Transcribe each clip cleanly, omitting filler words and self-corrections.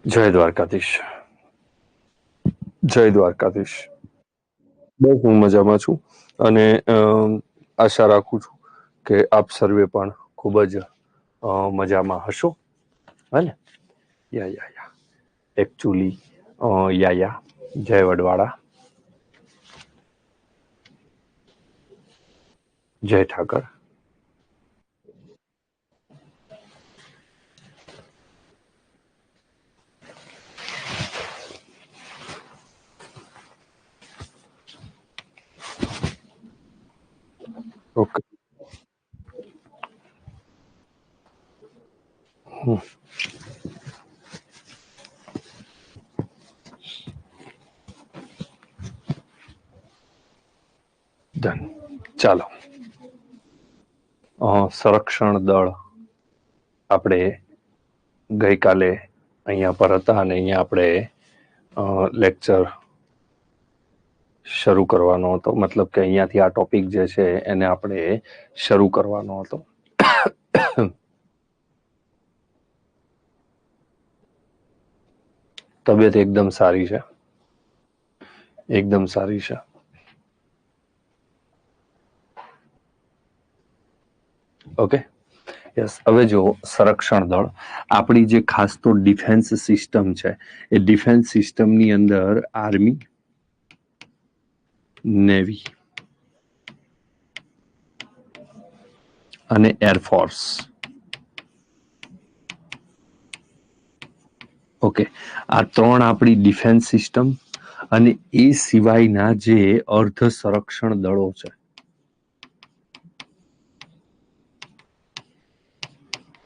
જય દ્વારકાધીશ. જય દ્વારકાધીશ. બસ હું મજામાં છું અને આશા રાખું છું કે આપ સર્વે પણ ખૂબ જ મજામાં હશો. હે ને? યા એકચ્યુઅલી યા જય વડવાળા, જય ઠાકર. ઓકે. ડન. ચાલો. સંરક્ષણ દળ આપણે ગઈકાલે અહીંયા પર હતા અને અહીંયા આપણે લેક્ચર શરૂ કરવાનો હતો. મતલબ કે અહીંયાથી આ ટોપિક જે છે એને આપણે શરૂ કરવાનો હતો. તબિયત એકદમ સારી છે, એકદમ સારી છે. Okay, yes. હવે જો સંરક્ષણ દળ આપણી જે ખાસ તો ડિફેન્સ સિસ્ટમ છે, એ ડિફેન્સ સિસ્ટમની અંદર આર્મી, નેવી અને એરફોર્સ. ઓકે, આ ત્રણ આપણી ડિફેન્સ સિસ્ટમ અને એ સિવાયના જે અર્ધ સંરક્ષણ દળો છે.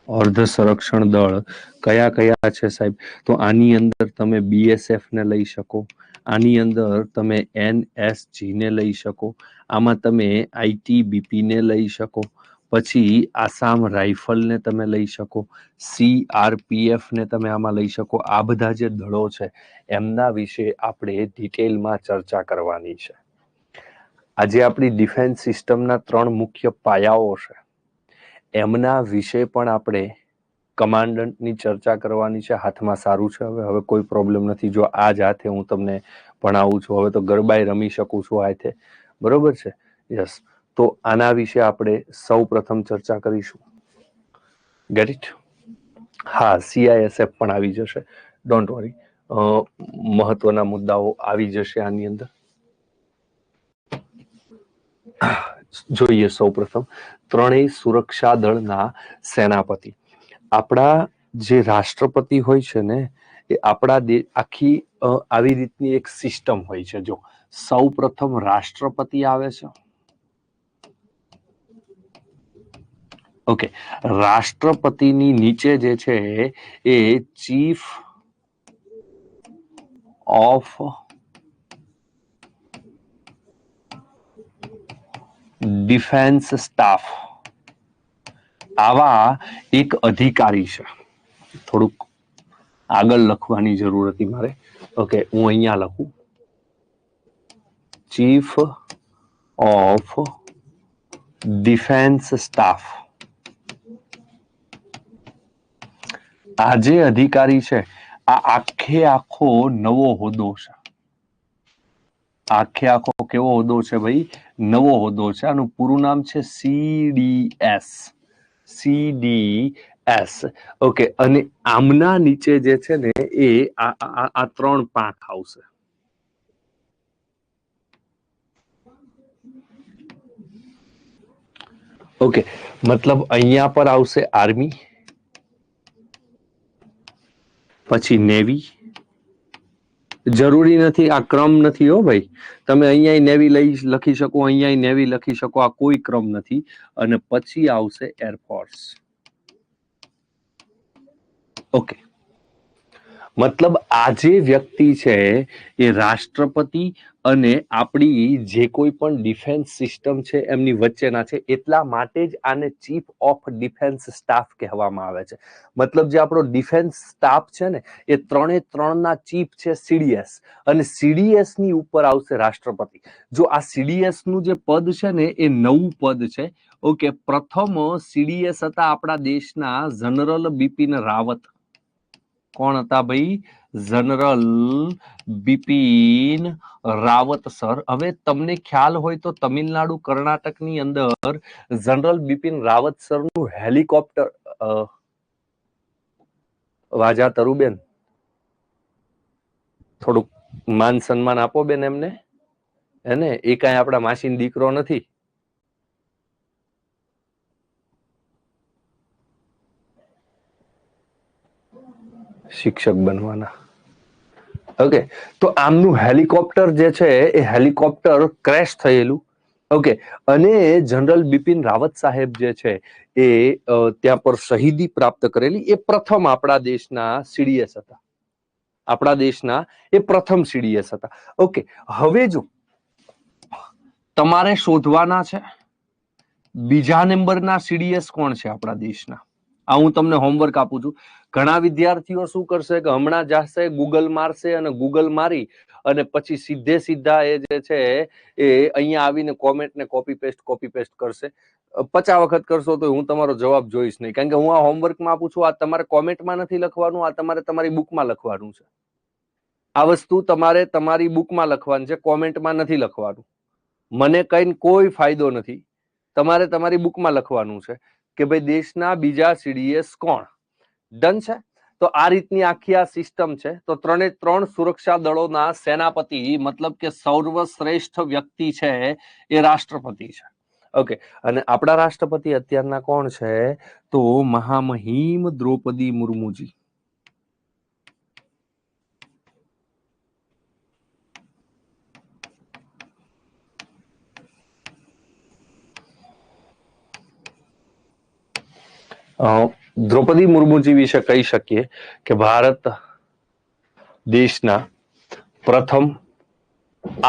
અર્ધ સંરક્ષણ દળ કયા કયા છે સાહેબ? તો આની અંદર તમે BSF ને લઈ શકો, આની અંદર તમે NSG ને લઈ શકો, આમાં તમે ITBP ને લઈ શકો, પછી આસામ રાઇફલ ને તમે લઈ શકો, CRPF ને તમે આમાં લઈ શકો. આ બધા જે દળો છે એમના વિશે આપણે ડિટેલમાં ચર્ચા કરવાની છે. આજે આપણી ડિફેન્સ સિસ્ટમના 3 મુખ્ય પાયાઓ છે, એમના વિશે પણ આપણે કમાન્ડન્ટની ચર્ચા કરવાની છે. હાથમાં સારું છે, હવે કોઈ પ્રોબ્લેમ નથી. જો આ જ હાથે હું તમને ભણાવું છું, હવે તો ગરબાય રમી શકું છું હાથે, બરોબર છે? યસ. તો આના વિશે આપણે સૌ પ્રથમ ચર્ચા કરીશું. Get it? હા, CISF પણ આવી જશે, ડોન્ટ વરી. મહત્વના મુદ્દાઓ આવી જશે આની અંદર. જોઈએ સૌ પ્રથમ ત્રણેય સુરક્ષા દળના સેનાપતિ. આપણા જે રાષ્ટ્રપતિ હોય છે ને, એ આપણા આખી આવી રીતની એક સિસ્ટમ હોય છે. જો સૌ પ્રથમ રાષ્ટ્રપતિ આવે છે. ઓકે, રાષ્ટ્રપતિની નીચે જે છે એ ચીફ ઓફ ડિફેન્સ સ્ટાફ આવા એક અધિકારી છે. થોડુંક આગળ લખવાની જરૂર હતી મારે. ઓકે, હું અહીંયા લખું, ચીફ ઓફ ડિફેન્સ સ્ટાફ. આ જે અધિકારી છે, આ આખો નવો હોદ્દો છે. આખો કેવો હોદ્દો છે ભાઈ? નવો હોદ્દો છે. આનું પૂરું નામ છે CDS. ઓકે, અને આમના નીચે જે છે ને એ આ 3 પાંખ આવશે. ઓકે, મતલબ અહીંયા પર આવશે આર્મી, પછી નેવી. જરૂરી નથી, આ ક્રમ નથી હો ભાઈ. તમે અહીંયા નેવી લખી શકો, અહીંયા નેવી લખી શકો, આ કોઈ ક્રમ નથી. અને પછી આવશે એરફોર્સ. ઓકે, મતલબ આ જે વ્યક્તિ છે એ રાષ્ટ્રપતિ અને આપણી જે કોઈ પણ ડિફેન્સ સિસ્ટમ છે એમની વચ્ચેના છે. એટલા માટે જ આને ચીફ ઓફ ડિફેન્સ સ્ટાફ કહેવામાં આવે છે. મતલબ જે આપણો ડિફેન્સ સ્ટાફ છે ને, એ 3ના ચીફ છે CDS, અને CDS ની ઉપર આવશે રાષ્ટ્રપતિ. જો આ CDS નું જે પદ છે ને એ નવું પદ છે. ઓકે, પ્રથમ CDS હતા આપણા દેશના જનરલ બિપિન રાવત. કોણ હતા ભાઈ? General Bipin Rawat sir. હવે તમને ખ્યાલ હોય તો તમિલનાડુ કર્ણાટકની અંદર જનરલ બિપિન રાવત સરનું હેલિકોપ્ટર વાજા તરુબેન થોડુંક માન સન્માન આપો બેન એમને, એને એ કાંઈ આપણા માસીનો દીકરો નથી. શિક્ષક બનવાના. ઓકે, તો આમનું હેલિકોપ્ટર જે છે એ હેલિકોપ્ટર ક્રેશ થયેલું. ઓકે, અને જનરલ બિપિન રાવત સાહેબ જે છે એ ત્યાં પર શહીદી પ્રાપ્ત કરેલી. એ પ્રથમ આપણા દેશના સીડીએસ હતા. આપણા દેશના એ પ્રથમ સીડીએસ હતા. ઓકે, હવે જો તમારે શોધવાના છે બીજા નંબરના સીડીએસ કોણ છે આપણા દેશના. આ હું તમને હોમવર્ક આપું છું. ઘણા વિદ્યાર્થીઓ શું કરશે કે હમણાં જશે ગૂગલ મારશે અને ગૂગલ મારી અને પછી સીધા એ જે છે એ અહીંયા આવીને કોમેન્ટ ને કોપી પેસ્ટ કરશે. 50 વખત કરશો તો હું તમારો જવાબ જોઈશ નહીં, કારણ કે હું આ હોમવર્કમાં આપું છું. આ તમારે કોમેન્ટમાં નથી લખવાનું, આ તમારે તમારી બુકમાં લખવાનું છે. આ વસ્તુ તમારે તમારી બુકમાં લખવાની છે, કોમેન્ટમાં નથી લખવાનું. મને કઈ કોઈ ફાયદો નથી. તમારે તમારી બુકમાં લખવાનું છે કે ભાઈ દેશના બીજા સીડીએસ કોણ. ડન છે. તો આ રીતની આખી આ સિસ્ટમ છે. તો 3 સુરક્ષા દળોના સેનાપતિ, મતલબ કે સર્વશ્રેષ્ઠ વ્યક્તિ છે એ રાષ્ટ્રપતિ છે. ઓકે, અને આપણા રાષ્ટ્રપતિ અત્યારના કોણ છે? તો મહામહિમ દ્રૌપદી મુર્મુજી. દ્રૌપદી મુર્મુજી વિશે કહી શકીએ કે ભારત દેશના પ્રથમ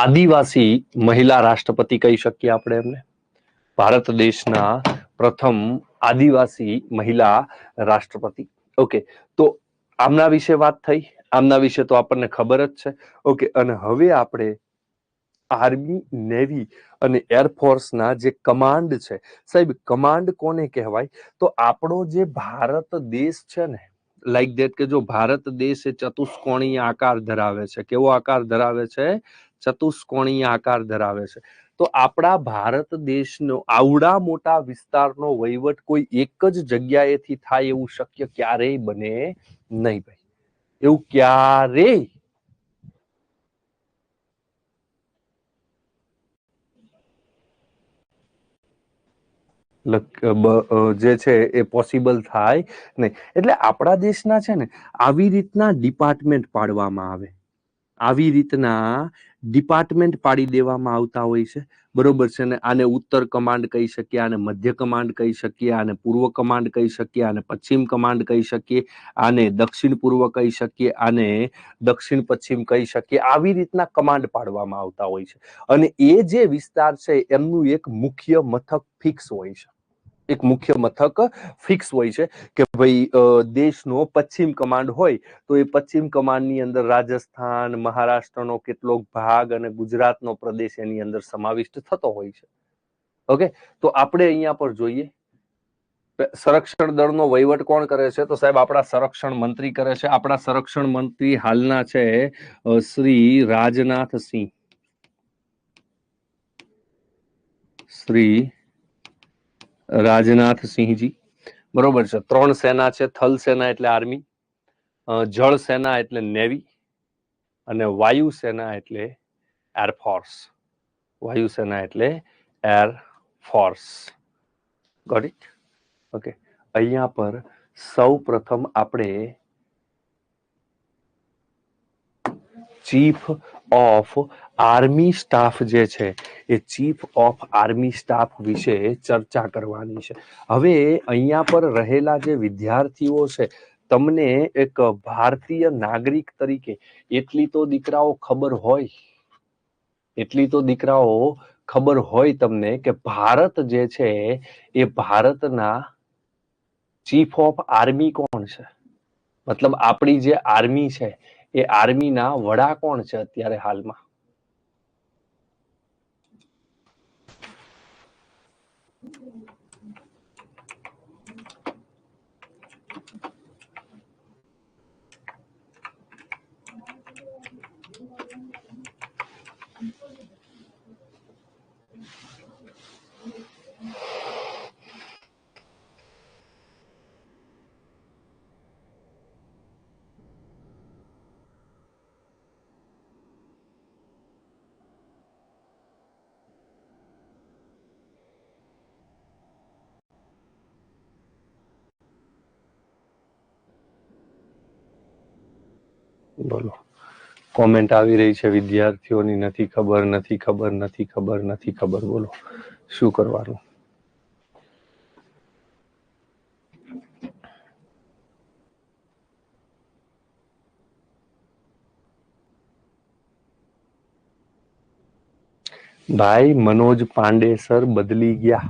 આદિવાસી મહિલા રાષ્ટ્રપતિ કહી શકીએ આપણે એમને. ભારત દેશના પ્રથમ આદિવાસી મહિલા રાષ્ટ્રપતિ. ઓકે, તો આમના વિશે વાત થઈ. આમના વિશે તો આપણને ખબર જ છે. ઓકે, અને હવે આપણે આર્મી, નેવી અને એરફોર્સના જે કમાન્ડ છે, સાહેબ કમાન્ડ કોને કહેવાય? તો આપણો જે ભારત દેશ છે ને, લાઈક ધેટ કે જો ભારત દેશ એ ચતુષ્કોણીય આકાર ધરાવે છે. કેવો આકાર ધરાવે છે? ચતુષ્કોણીય આકાર ધરાવે છે. તો આપણા ભારત દેશનો આવડા મોટા વિસ્તારનો વહીવટ કોઈ એક જ જગ્યાએથી થાય એવું શક્ય ક્યારેય બને નહીં ભાઈ. એવું ક્યારેય જે છે એ પોસિબલ થાય નહીં. એટલે આપણા દેશના છે ને આવી રીતના ડિપાર્ટમેન્ટ પાડવામાં આવે, આવી રીતના ડિપાર્ટમેન્ટ પાડી દેવામાં આવતા હોય છે. બરોબર છે ને. આને ઉત્તર કમાન્ડ કહી શકીએ, આને મધ્ય કમાન્ડ કહી શકીએ, આને પૂર્વ કમાન્ડ કહી શકીએ, આને પશ્ચિમ કમાન્ડ કહી શકીએ, આને દક્ષિણ પૂર્વ કહી શકીએ, આને દક્ષિણ પશ્ચિમ કહી શકીએ. આવી રીતના કમાન્ડ પાડવામાં આવતા હોય છે. અને એ જે વિસ્તાર છે એમનું એક મુખ્ય મથક ફિક્સ હોય છે. એક મુખ્ય મથક ફિક્સ હોય છે કે ભાઈ દેશનો પશ્ચિમ કમાન્ડ હોય તો એ પશ્ચિમ કમાન્ડની અંદર રાજસ્થાન, મહારાષ્ટ્રનો કેટલોક ભાગ અને ગુજરાતનો પ્રદેશ એની અંદર સમાવિષ્ટ થતો હોય છે. ઓકે, તો આપણે અહીંયા પર જોઈએ સંરક્ષણ દળનો વહીવટ કોણ કરે છે? તો સાહેબ આપણા સંરક્ષણ મંત્રી કરે છે. આપણા સંરક્ષણ મંત્રી હાલના છે શ્રી રાજનાથ સિંહ. શ્રી રાજનાથ સિંહજી. બરોબર છે. 3 સેના છે. થલ સેના એટલે આર્મી, જળ સેના એટલે નેવી અને વાયુ સેના એટલે એરફોર્સ. વાયુ સેના એટલે એરફોર્સ. Got it? ઓકે, અહીંયા પર સૌ પ્રથમ આપણે ચીફ ઓફ આર્મી સ્ટાફ જે છે એ ચીફ ઓફ આર્મી સ્ટાફ વિશે ચર્ચા કરવાની છે. હવે અહીંયા પર રહેલા જે વિદ્યાર્થીઓ છે, તમને એક ભારતીય નાગરિક તરીકે એટલી તો દીકરાઓ ખબર હોય તમને કે ભારત જે છે એ ભારતના ચીફ ઓફ આર્મી કોણ છે? મતલબ આપણી જે આર્મી છે એ આર્મીના વડા કોણ છે અત્યારે હાલમાં? બોલો, કોમેન્ટ આવી રહી છે વિદ્યાર્થીઓની, નથી ખબર, નથી ખબર, નથી ખબર, નથી ખબર. બોલો શું કરવાનું? ભાઈ મનોજ પાંડે સર બદલી ગયા.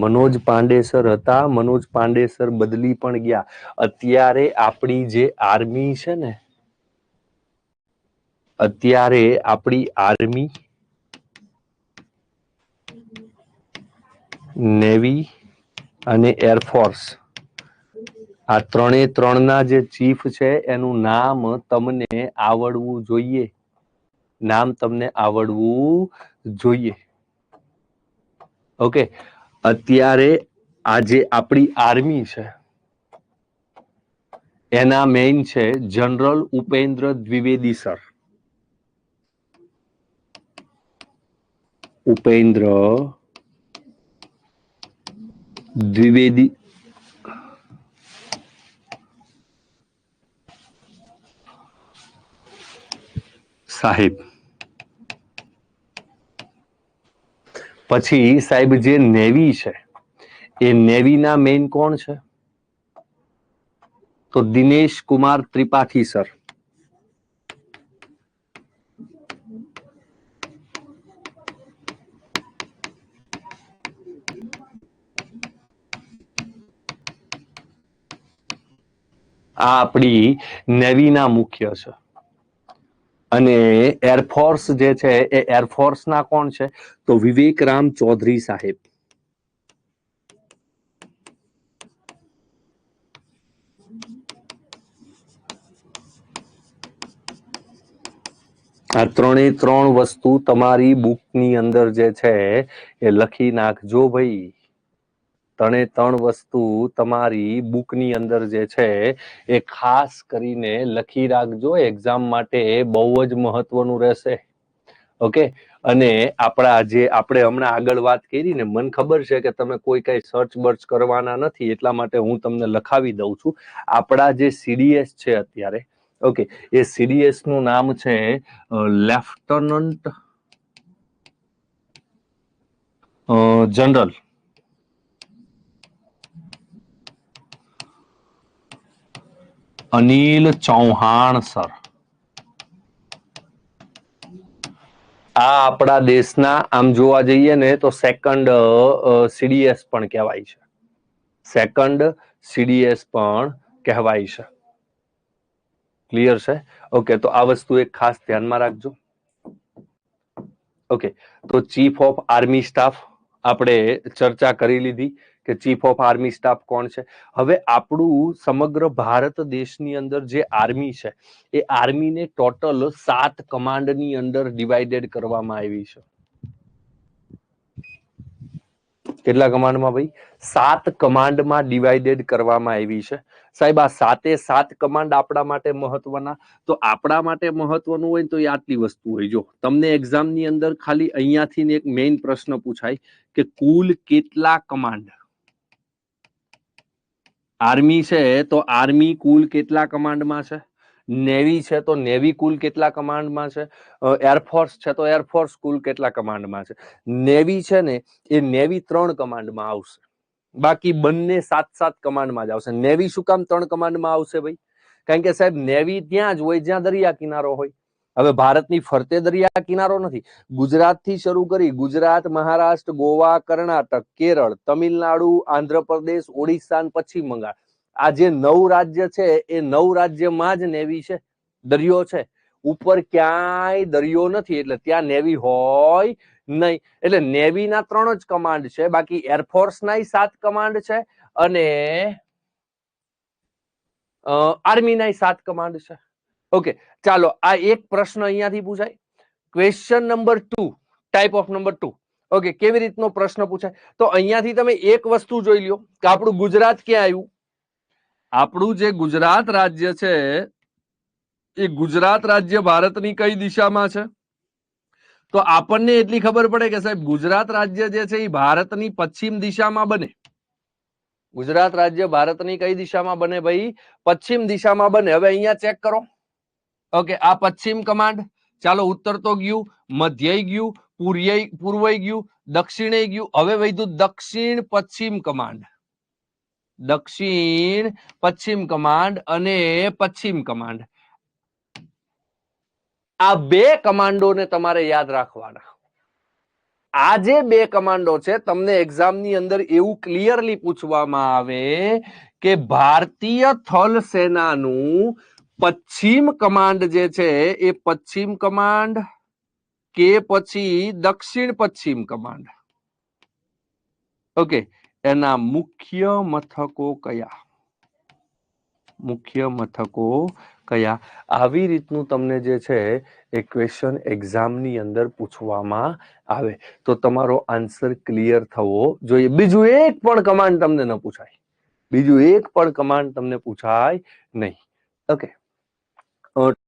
મનોજ પાંડે સર હતા, મનોજ પાંડે સર બદલી પણ ગયા. અત્યારે આપણી જે આર્મી છે ને, અત્યારે આપણી આર્મી, નેવી અને એરફોર્સ, આ ત્રણે ત્રણના જે ચીફ છે એનું નામ તમને આવડવું જોઈએ. નામ તમને આવડવું જોઈએ. ઓકે, અત્યારે આજે આપણી આર્મી છે એના મેઇન છે જનરલ ઉપેન્દ્ર દ્વિવેદી સર. ઉપેન્દ્ર દ્વિવેદી સાહેબ. પછી સાહેબ જે નેવી છે એ નેવીના મેઇન કોણ છે? તો દિનેશ કુમાર ત્રિપાઠી સર. આ આપણી નેવીના મુખ્ય છે. અને એરફોર્સ જે છે એ એરફોર્સના કોણ છે? તો વિવેક રામ ચૌધરી સાહેબ. આ ત્રણે ત્રણ વસ્તુ તમારી બુકની અંદર જે છે એ લખી નાખજો ભાઈ. ત્રણે ત્રણ વસ્તુ તમારી બુકની અંદર જે છે એ ખાસ કરીને લખી રાખજો. એક્ઝામ માટે બહુ જ મહત્વનું રહેશે. ઓકે, અને આપણા જે આપણે હમણાં આગળ વાત કરી ને, મને ખબર છે કે તમે કોઈ કઈ સર્ચ બર્ચ કરવાના નથી, એટલા માટે હું તમને લખાવી દઉં છું. આપણા જે સીડીએસ છે અત્યારે, ઓકે, એ સીડીએસ નું નામ છે lieutenant general Anil Chauhan sir. આ આપણા દેશના આમ જોવા જઈએ ને તો સેકન્ડ સીડીએસ પણ કહેવાય છે. સેકન્ડ સીડીએસ પણ કહેવાય છે. ક્લિયર છે? ઓકે, તો આ વસ્તુ એક ખાસ ધ્યાનમાં રાખજો. ઓકે, તો ચીફ ઓફ આર્મી સ્ટાફ આપણે ચર્ચા કરી લીધી કે ચીફ ઓફ આર્મી સ્ટાફ કોણ છે. હવે આપણું સમગ્ર ભારત દેશની અંદર જે આર્મી છે એ આર્મીને ટોટલ 7 કમાન્ડની અંદર ડિવાઇડેડ કરવામાં આવી છે. કેટલા કમાન્ડમાં ભાઈ? 7 કમાન્ડમાં ડિવાઇડેડ કરવામાં આવી છે. સાહેબ, આ 7 કમાન્ડ આપણા માટે મહત્વના. તો આપણા માટે મહત્વનું હોય તો એ આટલી વસ્તુ હોય. જો તમને એક્ઝામની અંદર ખાલી અહીંયાથી એક મેઇન પ્રશ્ન પૂછાય કે કુલ કેટલા કમાન્ડ આર્મી છે, તો આર્મી કુલ કેટલા કમાન્ડમાં છે? નેવી છે તો નેવી કુલ કેટલા કમાન્ડમાં છે? એરફોર્સ છે તો એરફોર્સ કુલ કેટલા કમાન્ડમાં છે? નેવી છે ને એ નેવી 3 કમાન્ડમાં આવશે. બાકી બંને 7 કમાન્ડમાં જ આવશે. નેવી શું કામ 3 કમાન્ડમાં આવશે ભાઈ? કારણ કે સાહેબ નેવી ત્યાં જ હોય જ્યાં દરિયા કિનારો હોય. હવે ભારતની ફરતે દરિયા કિનારો નથી. ગુજરાતથી શરૂ કરી ગુજરાત, મહારાષ્ટ્ર, ગોવા, કર્ણાટક, કેરળ, તમિલનાડુ, આંધ્રપ્રદેશ, ઓડિશા, પશ્ચિમ બંગાળ, આ જે 9 રાજ્ય છે એ 9 રાજ્યમાં જ નેવી છે, દરિયો છે. ઉપર ક્યાંય દરિયો નથી, એટલે ત્યાં નેવી હોય નહીં. એટલે નેવીના 3 જ કમાન્ડ છે. બાકી એરફોર્સના 7 કમાન્ડ છે અને આર્મીના 7 કમાન્ડ છે. ઓકે, ચાલો આ એક પ્રશ્ન અહીંયાથી પૂછાય. Question number 2, type of number 2. Okay, કેવી રીતનો પ્રશ્ન પૂછાય? તો અહીંયાથી તમે એક વસ્તુ જોઈ લ્યો કે આપણું ગુજરાત ક્યાં આવ્યું. આપણું જે ગુજરાત રાજ્ય છે એ ગુજરાત રાજ્ય ભારતની કઈ દિશામાં છે? તો આપણને એટલી ખબર પડે કે સાહેબ ગુજરાત રાજ્ય જે છે એ ભારતની પશ્ચિમ દિશામાં બને. ગુજરાત રાજ્ય ભારતની કઈ દિશામાં બને ભાઈ? પશ્ચિમ દિશામાં બને. હવે અહીંયા ચેક કરો, ઓકે, આ પશ્ચિમ કમાન્ડ. ચાલો, ઉત્તર તો ગયું, મધ્ય ગયું, પૂર્વ ગયું, દક્ષિણ ગયું. હવે વધ્યું દક્ષિણ પશ્ચિમ કમાન્ડ. દક્ષિણ પશ્ચિમ કમાન્ડ અને પશ્ચિમ કમાન્ડ. આ બે કમાન્ડોને તમારે યાદ રાખવાના. આ જે બે કમાન્ડો છે, તમને એક્ઝામની અંદર એવું ક્લિયરલી પૂછવામાં આવે કે ભારતીય થલ સેનાનું પશ્ચિમ કમાન્ડ જે છે એ પશ્ચિમ કમાન્ડ કે પછી દક્ષિણ પશ્ચિમ કમાન્ડ. ઓકે, એના મુખ્ય મથકો કયા? મુખ્ય મથકો કયા? આવી રીતનું તમને જે છે એ ક્વેશ્ચન એક્ઝામની અંદર પૂછવામાં આવે તો તમારો આન્સર ક્લિયર થવો જોઈએ. બીજું એક પણ કમાન્ડ તમને ન પૂછાય. બીજું એક પણ કમાન્ડ તમને પૂછાય નહીં. ઓકે,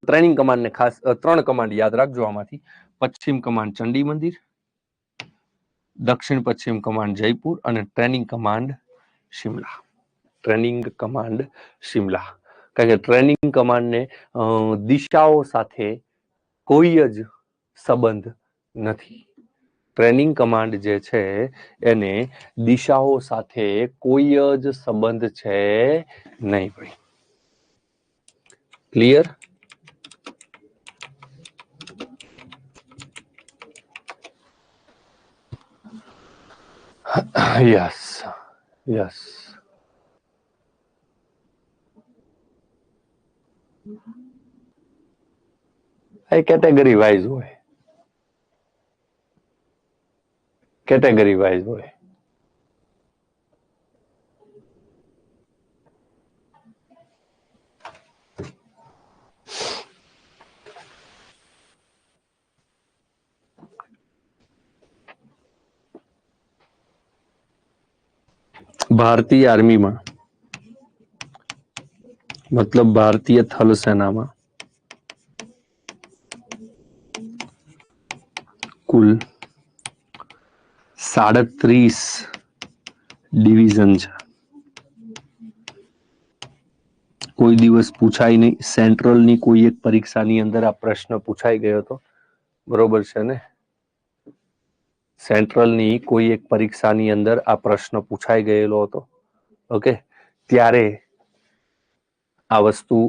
ટ્રેનિંગ કમાન્ડ ને ખાસ 3 કમાન્ડ યાદ રાખજો આમાંથી. પશ્ચિમ કમાન્ડ ચંડી મંદિર, દક્ષિણ પશ્ચિમ કમાન્ડ જયપુર અને training command Shimla. Training command Shimla. કારણ કે ટ્રેનિંગ કમાન્ડને દિશાઓ સાથે કોઈ જ સંબંધ નથી. ટ્રેનિંગ કમાન્ડ જે છે એને દિશાઓ સાથે કોઈ જ સંબંધ છે નહીં ભાઈ. ક્લિયર? Yes, yes. એ કેટેગરી વાઇઝ હોય. કેટેગરી વાઇઝ હોય. ભારતીય આર્મીમાં મતલબ ભારતીય થલ સેનામાં કુલ 37 ડિવિઝન છે. કોઈ દિવસ પૂછાય નહીં. સેન્ટ્રલની કોઈ એક પરીક્ષાની અંદર આ પ્રશ્ન પૂછાઈ ગયો હતો, બરોબર છે ને? સેન્ટ્રલની કોઈ એક પરીક્ષાની અંદર આ પ્રશ્ન પૂછાઈ ગયેલો હતો. ઓકે, ત્યારે આ વસ્તુ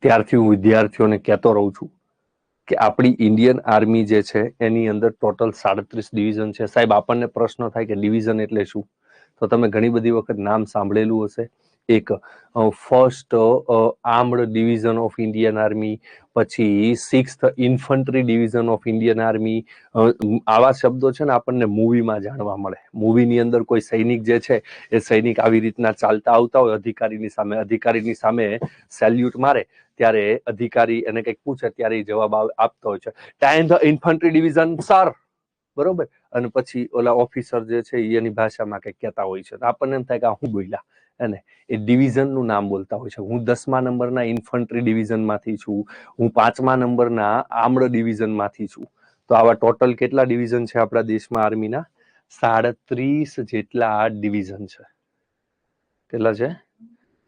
ત્યારથી હું વિદ્યાર્થીઓને કહેતો રહું છું કે આપણી ઇન્ડિયન આર્મી જે છે એની અંદર ટોટલ 37 ડિવિઝન છે. સાહેબ, આપણને પ્રશ્ન થાય કે ડિવિઝન એટલે શું? તો તમે ઘણી બધી વખત નામ સાંભળેલું હશે. એક first armed division of Indian army, પછી 6th infantry division of Indian army. આવા શબ્દો છે ને આપણને મૂવીમાં જાણવા મળે. મૂવીની અંદર કોઈ સૈનિક જે છે એ સૈનિક આવી રીતના ચાલતા આવતા હોય અધિકારીની સામે સેલ્યુટ મારે ત્યારે અધિકારી એને કંઈક પૂછે ત્યારે એ જવાબ આપતો હોય છે, 10th ઇન્ફન્ટ્રી ડિવિઝન સર, બરોબર. અને પછી ઓલા ઓફિસર જે છે એની ભાષામાં કંઈક કહેતા હોય છે. આપણને એમ થાય કે હું બોલ્યા, અને એ ડિવિઝનનું નામ બોલતા હોય છે. હું 10મા નંબરના ઇન્ફન્ટ્રી ડિવિઝનમાંથી છું, હું 5મા નંબરના આર્મ્ડ ડિવિઝનમાંથી છું. તો આવા ટોટલ કેટલા ડિવિઝન છે આપણા દેશમાં આર્મીના? 37 જેટલા ડિવિઝન છે. કેટલા છે?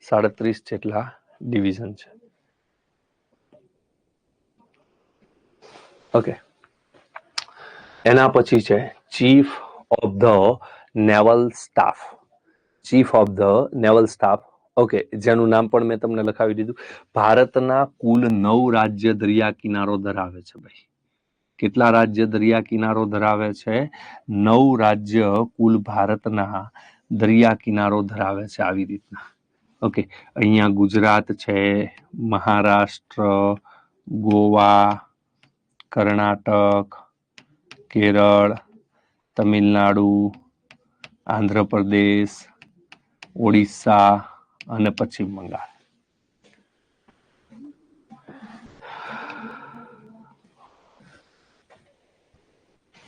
37 જેટલા ડિવિઝન છે. ઓકે, એના પછી છે chief of the naval staff. Chief of the naval staff. Okay, જેનું નામ પણ મેં તમને લખાવી દીધું. ભારતના કુલ 9 રાજ્ય દરિયા કિનારો ધરાવે છે ભાઈ. કેટલા રાજ્ય દરિયા કિનારો ધરાવે છે? 9 રાજ્ય કુલ ભારતના દરિયા કિનારો ધરાવે છે. આવી રીતના. ઓકે, અહીંયા ગુજરાત છે, મહારાષ્ટ્ર, ગોવા, કર્ણાટક, કેરળ, તમિલનાડુ, આંધ્રપ્રદેશ, ઓડિશા અને પશ્ચિમ બંગાળ.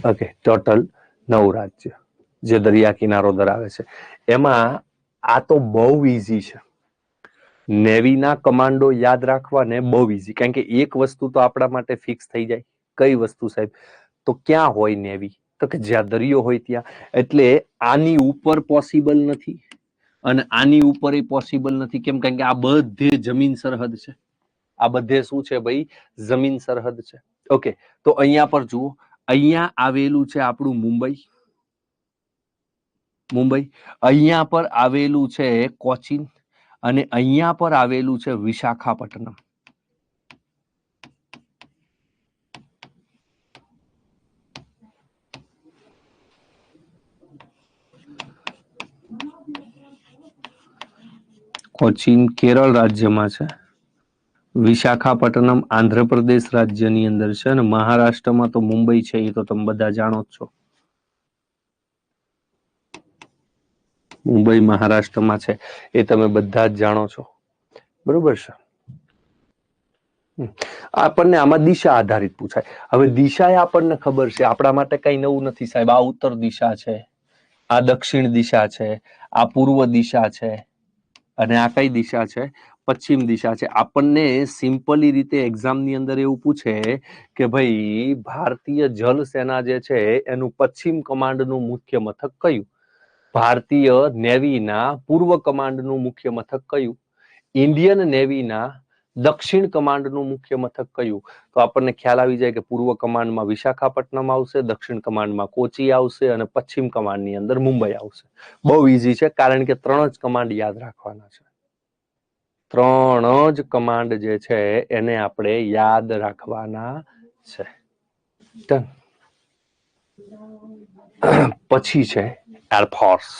ઓકે, ટોટલ 9 રાજ્ય જે દરિયા કિનારો ધરાવે છે. એમાં આ તો બહુ ઈઝી છે. નેવીના કમાન્ડો યાદ રાખવા ને બહુ ઈઝી, કારણ કે એક વસ્તુ તો આપણા માટે ફિક્સ થઈ જાય. કઈ વસ્તુ સાહેબ? તો ક્યાં હોય નેવી? તો કે જ્યાં દરિયો હોય ત્યાં. એટલે આની ઉપર પોસિબલ નથી અને આની ઉપર પોસિબલ નથી. કેમ? કારણ કે આ બધે જમીન સરહદ છે. આ બધે શું છે ભાઈ? જમીન સરહદ છે. ઓકે, તો અહીંયા પર જુઓ, અહીંયા આવેલું છે આપણું મુંબઈ. અહીંયા પર આવેલું છે કોચીન, અને અહીંયા પર આવેલું છે વિશાખાપટ્ટનમ. કોચીન કેરળ રાજ્યમાં છે, વિશાખાપટ્ટનમ આંધ્રપ્રદેશ રાજ્યની અંદર છે, અને મહારાષ્ટ્રમાં તો મુંબઈ છે, એ તો તમે બધા જાણો જ છો. મુંબઈ મહારાષ્ટ્રમાં છે, એ તમે બધા જ જાણો છો. બરોબર છે. આપણને આમાં દિશા આધારિત પૂછાય. હવે દિશા એ આપણને ખબર છે, આપણા માટે કઈ નવું નથી સાહેબ. આ ઉત્તર દિશા છે, આ દક્ષિણ દિશા છે, આ પૂર્વ દિશા છે, અને આ કઈ દિશા છે? પશ્ચિમ દિશા છે. આપણને સિમ્પલી રીતે એક્ઝામની અંદર એવું પૂછે કે ભાઈ ભારતીય જલ સેના જે છે એનું પશ્ચિમ કમાન્ડનું મુખ્ય મથક કયું? ભારતીય નેવીના પૂર્વ કમાન્ડનું મુખ્ય મથક કયું? ઇન્ડિયન નેવીના દક્ષિણ કમાન્ડનું મુખ્ય મથક કયું? તો આપણને ખ્યાલ આવી જાય કે પૂર્વ કમાન્ડમાં વિશાખાપટ્ટનમ આવશે, દક્ષિણ કમાન્ડમાં કોચી આવશે, અને પશ્ચિમ કમાન્ડની અંદર મુંબઈ આવશે. બહુ ઈઝી છે, કારણ કે 3 જ કમાન્ડ યાદ રાખવાના છે. 3 જ કમાન્ડ જે છે એને આપણે યાદ રાખવાના છે. પછી છે એરફોર્સ.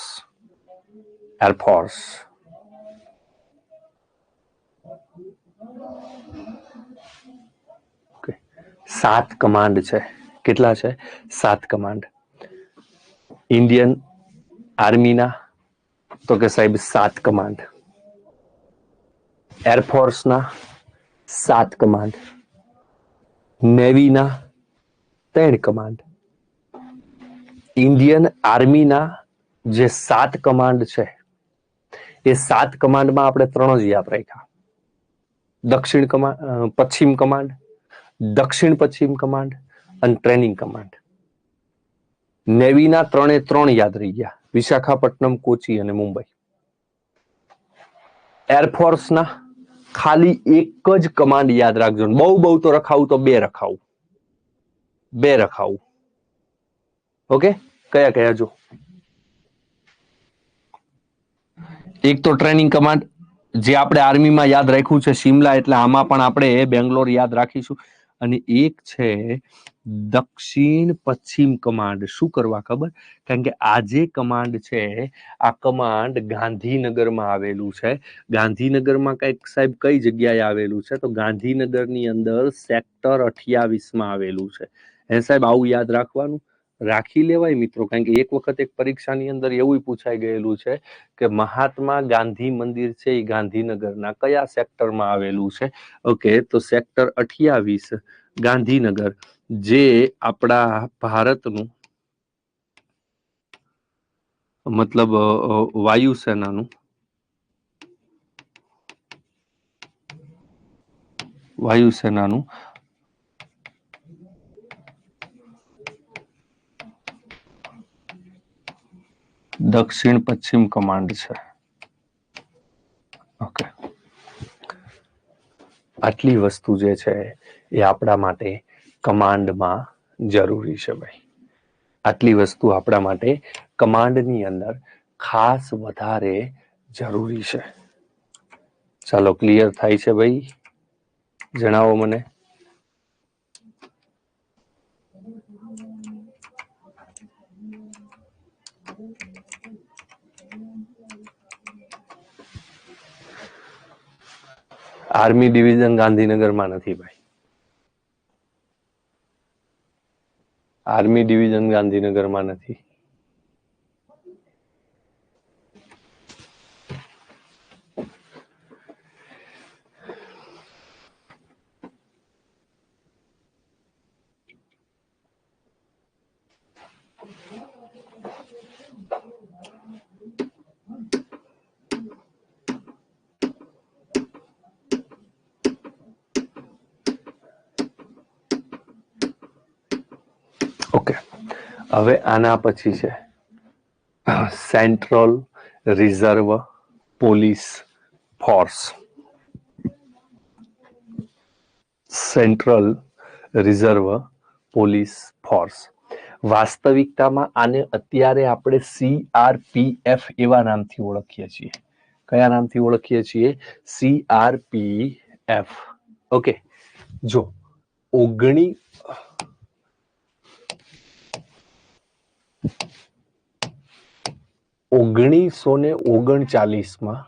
7 કમાન્ડ છે. કેટલા છે? 7 કમાન્ડ. ઇન્ડિયન આર્મીના તો કે સાહેબ 7 કમાન્ડ, એરફોર્સના 7 કમાન્ડ, નેવીના 3 કમાન્ડ, ઇન્ડિયન આર્મીના જે 7 કમાન્ડ છે એ 7 કમાન્ડમાં આપણે 3 જ યાદ રાખ્યા. દક્ષિણ કમાન્ડ, પશ્ચિમ કમાન્ડ, દક્ષિણ પશ્ચિમ કમાન્ડ અને ટ્રેનિંગ કમાન્ડ. નેવીના 3 યાદ રહી ગયા, વિશાખાપટ્ટનમ, કોચી અને મુંબઈ. એરફોર્સના ખાલી એક જ કમાન્ડ યાદ રાખજો. બહુ તો રખાવું તો 2 રખાવું. ઓકે, કયા જો? એક તો ટ્રેનિંગ કમાન્ડ, જે આપણે આર્મીમાં યાદ રાખ્યું છે શિમલા, એટલે આમાં પણ આપણે બેંગ્લોર યાદ રાખીશું. અને એક છે દક્ષિણ પશ્ચિમ કમાન્ડ. શું કરવા ખબર? કારણ કે આ જે કમાન્ડ છે, આ કમાન્ડ ગાંધીનગરમાં આવેલું છે. ગાંધીનગરમાં સાહેબ કઈ જગ્યાએ આવેલું છે? તો ગાંધીનગરની અંદર સેક્ટર 28માં આવેલું છે. સાહેબ આવું યાદ રાખવાનું, રાખી લેવાય મિત્રો. કારણ કે એક વખત એક પરીક્ષાની અંદર એવું પૂછાઈ ગયેલું છે કે મહાત્મા ગાંધી મંદિર છે એ ગાંધીનગરના કયા સેક્ટરમાં આવેલું છે? ઓકે, તો સેક્ટર 28 ગાંધીનગર, જે આપણા ભારતનું મતલબ વાયુસેનાનું દક્ષિણ પશ્ચિમ કમાન્ડ છે. ઓકે, આટલી વસ્તુ જે છે એ આપણા માટે કમાન્ડમાં જરૂરી છે ભાઈ. આટલી વસ્તુ આપણા માટે કમાન્ડની અંદર ખાસ વધારે જરૂરી છે. ચાલો, ક્લિયર થાય છે ભાઈ? જણાવો મને. આર્મી ડિવિઝન ગાંધીનગરમાં નથી ભાઈ. આર્મી ડિવિઝન ગાંધીનગરમાં નથી. ઓકે, હવે આના પછી છે central reserve police force. Central reserve police force. વાસ્તવિકતામાં આને અત્યારે આપણે CRPF એવા નામથી ઓળખીએ છીએ. કયા નામથી ઓળખીએ છીએ? CRPF. ઓકે, જો 1939માં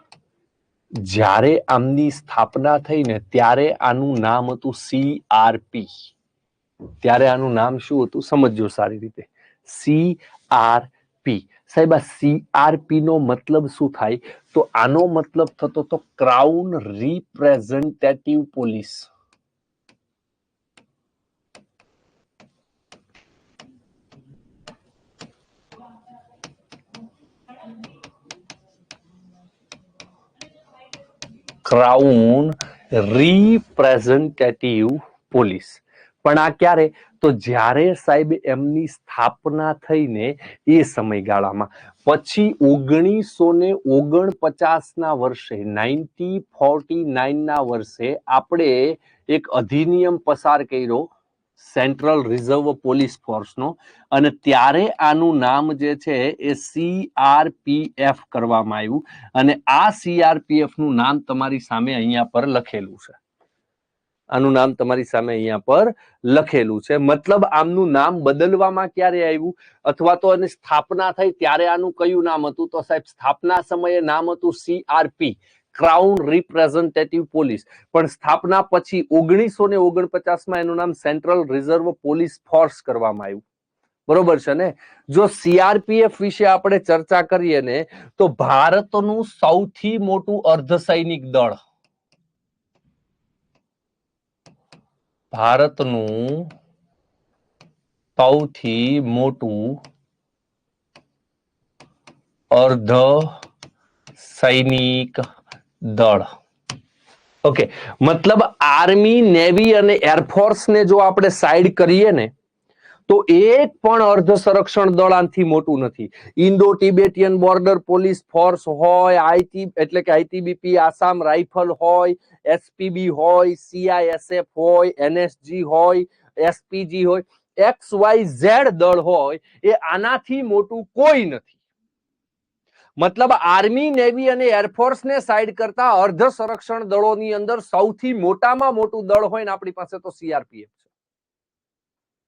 જ્યારે આમની સ્થાપના થઈ ને ત્યારે આનું નામ હતું CRP. ત્યારે આનું નામ શું હતું સમજો સારી રીતે. CRP. સાહેબ આ CRP નો મતલબ શું થાય? તો આનો મતલબ થતો તો crown representative police. Crown representative police. પણ આ ક્યારે? તો જ્યારે સાહેબ એમની સ્થાપના થઈને એ સમયગાળામાં. પછી 1949ના વર્ષે 1949ના વર્ષે આપણે એક અધિનિયમ પસાર કર્યો સેન્ટ્રલ રિઝર્વ પોલીસ ફોર્સનો, અને ત્યારે આનું નામ જે છે એ CRPF કરવામાં આવ્યું. અને આ CRPF નું નામ તમારી સામે અહીંયા પર લખેલું છે. આનું નામ તમારી સામે અહીંયા પર લખેલું છે. મતલબ આમનું નામ બદલવામાં ક્યારે આવ્યું, અથવા તો એની સ્થાપના થઈ ત્યારે આનું કયું નામ હતું? તો સાહેબ સ્થાપના સમયે નામ હતું CRP, ક્રાઉન રિપ્રેઝેન્ટેટિવ પોલીસ. પણ સ્થાપના પછી 1949માં એનું નામ સેન્ટ્રલ રિઝર્વ પોલીસ ફોર્સ કરવામાં આવ્યું. બરોબર છે ને? જો CRPF વિશે આપણે ચર્ચા કરીએ ને તો ભારતનું સૌથી મોટું અર્ધસૈનિક દળ, ભારતનું સૌથી મોટું અર્ધ સૈનિક દળ. ઓકે, મતલબ આર્મી, નેવી અને એરફોર્સ ને જો આપણે સાઈડ કરીએ ને તો એક પણ અર્ધ સંરક્ષણ દળ આનાથી મોટું નથી. Indo Tibetan border police force હોય, એટલે કે ITBP, આસામ રાઇફલ હોય, SPB હોય, CISF હોય, NSG હોય, SPG હોય, XYZ દળ હોય, એ આનાથી મોટું કોઈ નથી. મતલબ આર્મી, નેવી અને એરફોર્સ ને સાઈડ કરતા અર્ધ સંરક્ષણ દળોની અંદર સૌથી મોટામાં મોટું દળ હોય ને આપણી પાસે તો CRPF છે.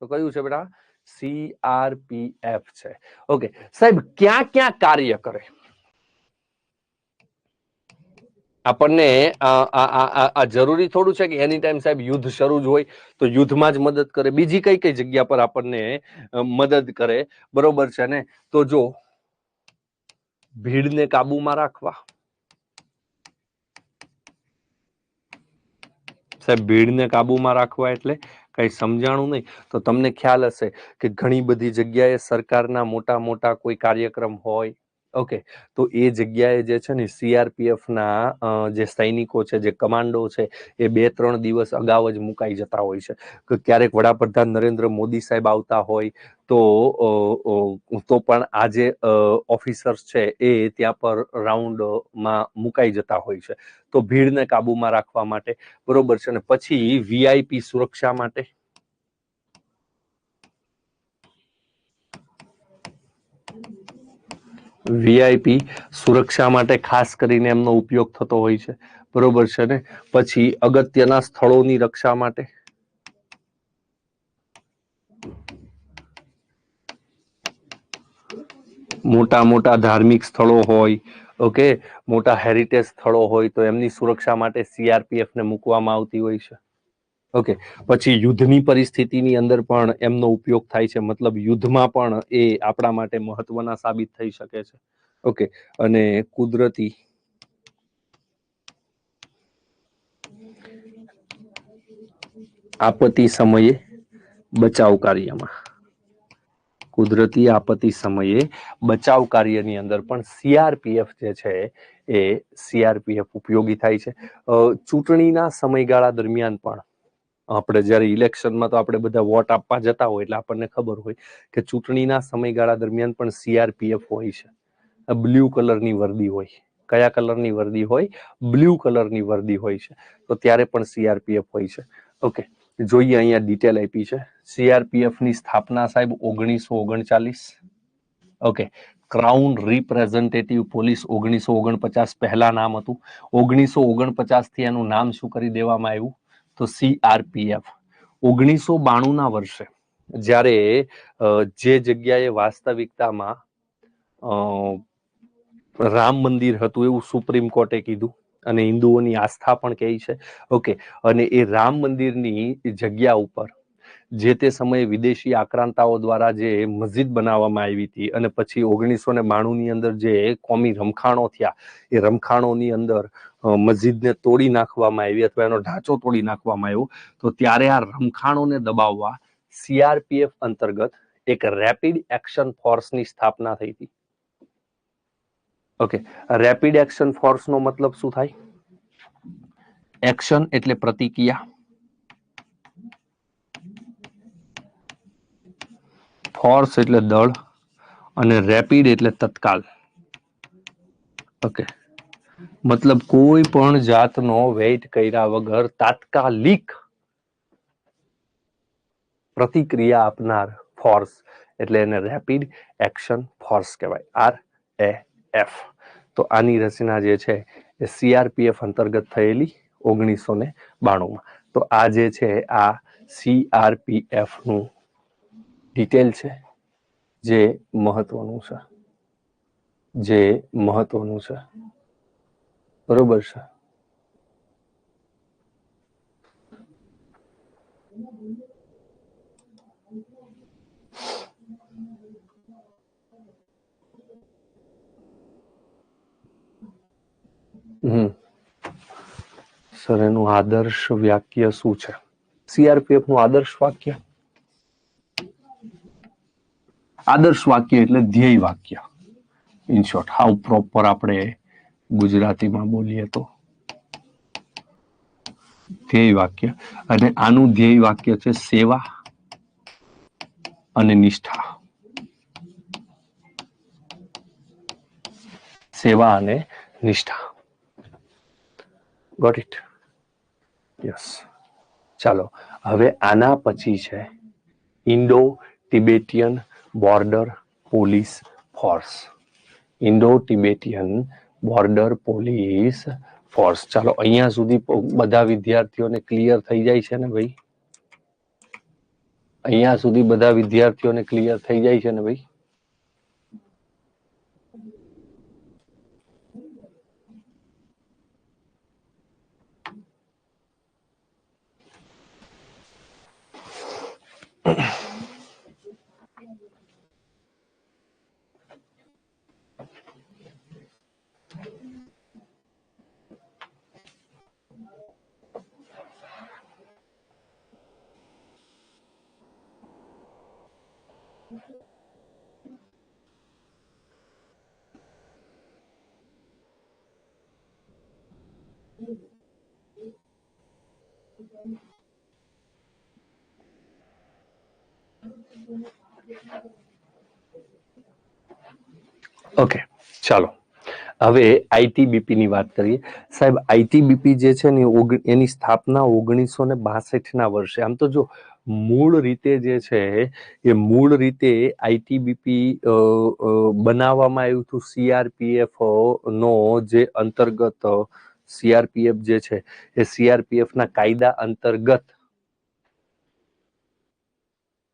તો કયું છે બેટા? CRPF છે. ઓકે સાહેબ, ક્યાં ક્યાં કાર્ય કરે? આપણને આ જરૂરી થોડું છે કે એની ટાઈમ સાહેબ યુદ્ધ શરૂ જ હોય તો યુદ્ધમાં જ મદદ કરે? બીજી કઈ કઈ જગ્યા પર આપણને મદદ કરે? બરોબર છે ને? તો જો ભીડને કાબુમાં રાખવા. સાહેબ ભીડને કાબુમાં રાખવા એટલે કઈ સમજાણું નહીં તો તમને ખ્યાલ હશે કે ઘણી બધી જગ્યાએ સરકારના મોટા મોટા કોઈ કાર્યક્રમ હોય. ઓકે, તો એ જગ્યાએ જે છે ને CRPF ના જે સૈનિકો છે, જે કમાન્ડો છે, એ 2-3 દિવસ અગાઉ જ મુકાઈ જતા હોય છે. કે ક્યારેક વડાપ્રધાન નરેન્દ્ર મોદી સાહેબ આવતા હોય તો પણ આ જે ઓફિસર્સ છે એ ત્યાં પર રાઉન્ડમાં મુકાઈ જતા હોય છે. તો ભીડને કાબુમાં રાખવા માટે, બરોબર છે ને? પછી VIP સુરક્ષા માટે. VIP સુરક્ષા માટે ખાસ કરીને એમનો ઉપયોગ થતો હોય છે. બરોબર છે ને? પછી અગત્યના સ્થળોની રક્ષા માટે. મોટા મોટા ધાર્મિક સ્થળો હોય, ઓકે, મોટા હેરિટેજ સ્થળો હોય તો એમની સુરક્ષા માટે CRPF ને મૂકવામાં આવતી હોય છે. ઓકે, પછી યુદ્ધની પરિસ્થિતિની અંદર પણ એમનો ઉપયોગ થાય છે. મતલબ યુદ્ધમાં પણ એ આપણા માટે મહત્વના સાબિત થઈ શકે છે. ઓકે, અને કુદરતી આપત્તિ સમયે બચાવ કાર્યમાં, કુદરતી આપત્તિ સમયે બચાવ કાર્યની અંદર પણ CRPF જે છે એ CRPF ઉપયોગી થાય છે. ચૂંટણીના સમયગાળા દરમિયાન પણ આપણે જ્યારે ઇલેક્શનમાં તો આપણે બધા વોટ આપવા જતા હોય એટલે આપણને ખબર હોય કે ચૂંટણીના સમયગાળા દરમિયાન પણ CRPF હોય છે. બ્લુ કલરની વર્દી હોય. કયા કલરની વર્દી હોય? બ્લુ કલરની વર્દી હોય છે. તો ત્યારે પણ CRPF હોય છે. ઓકે, જોઈએ અહીંયા ડિટેલ આપી છે. સીઆરપીએફ ની સ્થાપના સાહેબ 1939. ઓકે, ક્રાઉન રિપ્રેઝેન્ટેટિવ પોલીસ 1949 પહેલા નામ હતું. 1949 થી એનું નામ શું કરી દેવામાં આવ્યું તો સીઆરપીએફ. 1992 ના વર્ષે જ્યારે જે જગ્યાએ વાસ્તવિકતામાં રામ મંદિર હતું એવું સુપ્રીમ કોર્ટે કીધું અને હિન્દુઓની આસ્થા પણ કહે છે. ઓકે, અને એ રામ મંદિરની જગ્યા ઉપર જે તે સમયે વિદેશી આક્રાંતાઓ દ્વારા જે મસ્જિદ બનાવવામાં આવી હતી અને પછી 1992 ની અંદર જે કોમી રમખાણો થયા એ રમખાણોની અંદર મસ્જિદને તોડી નાખવામાં આવી અથવા એનો ઢાંચો તોડી નાખવામાં આવ્યો, તો ત્યારે આ રમખાણોને દબાવવા સીઆરપીએફ અંતર્ગત એક રેપિડ એક્શન ફોર્સની સ્થાપના થઈ હતી. ઓકે, રેપિડ એક્શન ફોર્સ નો મતલબ શું થાય? એક્શન એટલે પ્રતિક્રિયા, ફોર્સ એટલે દળ અને રેપિડ એટલે તત્કાલ. ઓકે, મતલબ કોઈ પણ જાતનો વેઇટ કર્યા વગર તાત્કાલિક પ્રતિક્રિયા આપનાર ફોર્સ એટલે એને રેપિડ એક્શન ફોર્સ કહેવાય, RAF. તો આની રચના જે છે એ સીઆરપીએફ અંતર્ગત થયેલી 1992માં. તો આ જે છે આ સીઆરપીએફ નું ડિટેલ છે જે મહત્વનું છે, બરોબર છે. સર એનું આદર્શ વાક્ય શું છે? સીઆરપીએફ નું આદર્શ વાક્ય એટલે ધ્યેય વાક્ય. ઇન શોર્ટ, હાઉ પ્રોપર આપણે ગુજરાતીમાં બોલીએ તો ધ્યેય વાક્ય. અને આનું ધ્યેય વાક્ય છે સેવા અને નિષ્ઠા. સેવા અને નિષ્ઠા. Got it? યસ. ચાલો, હવે આના પછી છે Indo Tibetan border police force. Indo Tibetan border police force. ચાલો, અહીંયા સુધી બધા વિદ્યાર્થીઓને ક્લિયર થઈ જાય છે ને ભાઈ? અહીંયા સુધી બધા વિદ્યાર્થીઓને ક્લિયર થઈ જાય છે ને ભાઈ? ઓકે, ચાલો હવે આઈટીબીપી ની વાત કરીએ. સાહેબ, આઈટીબીપી જે છે ને એની સ્થાપના 1962 ના વર્ષે. આમ તો જો મૂળ રીતે જે છે એ મૂળ રીતે આઈટીબીપી બનાવવામાં આવ્યું હતું સીઆરપીએફ નો જે અંતર્ગત સીઆરપીએફ જે છે એ સીઆરપીએફ ના કાયદા અંતર્ગત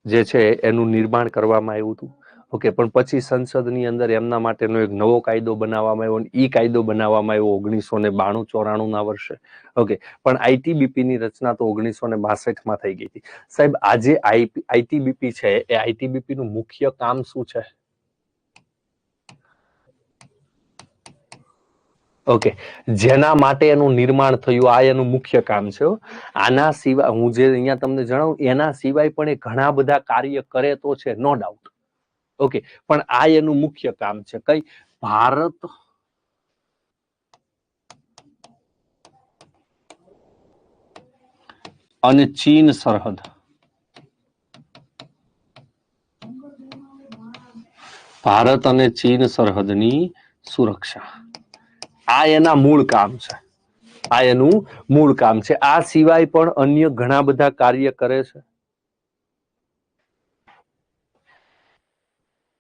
જે છે એનું નિર્માણ કરવામાં આવ્યું હતું. ઓકે, પણ પછી સંસદની અંદર એમના માટેનો એક નવો કાયદો બનાવવામાં આવ્યો અને ઈ કાયદો બનાવવામાં આવ્યો 1992-94 ના વર્ષે. ઓકે, પણ આઈટીબીપી ની રચના તો 1962માં થઈ ગઈ હતી. સાહેબ, આજે આઈટીબીપી છે એ આઈટીબીપી નું મુખ્ય કામ શું છે? ઓકે, જેના માટે એનું નિર્માણ થયું આ એનું મુખ્ય કામ છે. આના સિવાય હું જે અહીંયા તમને જણાવું એના સિવાય પણ એ ઘણા બધા કાર્ય કરે તો છે, નો ડાઉટ. ઓકે, પણ આ એનું મુખ્ય કામ છે. કઈ? ભારત અને ચીન સરહદ, ભારત અને ચીન સરહદની સુરક્ષા. આ એના મૂળ કામ છે. આ એનું મૂળ કામ છે. આ સિવાય પણ અન્ય ઘણા બધા કાર્ય કરે છે.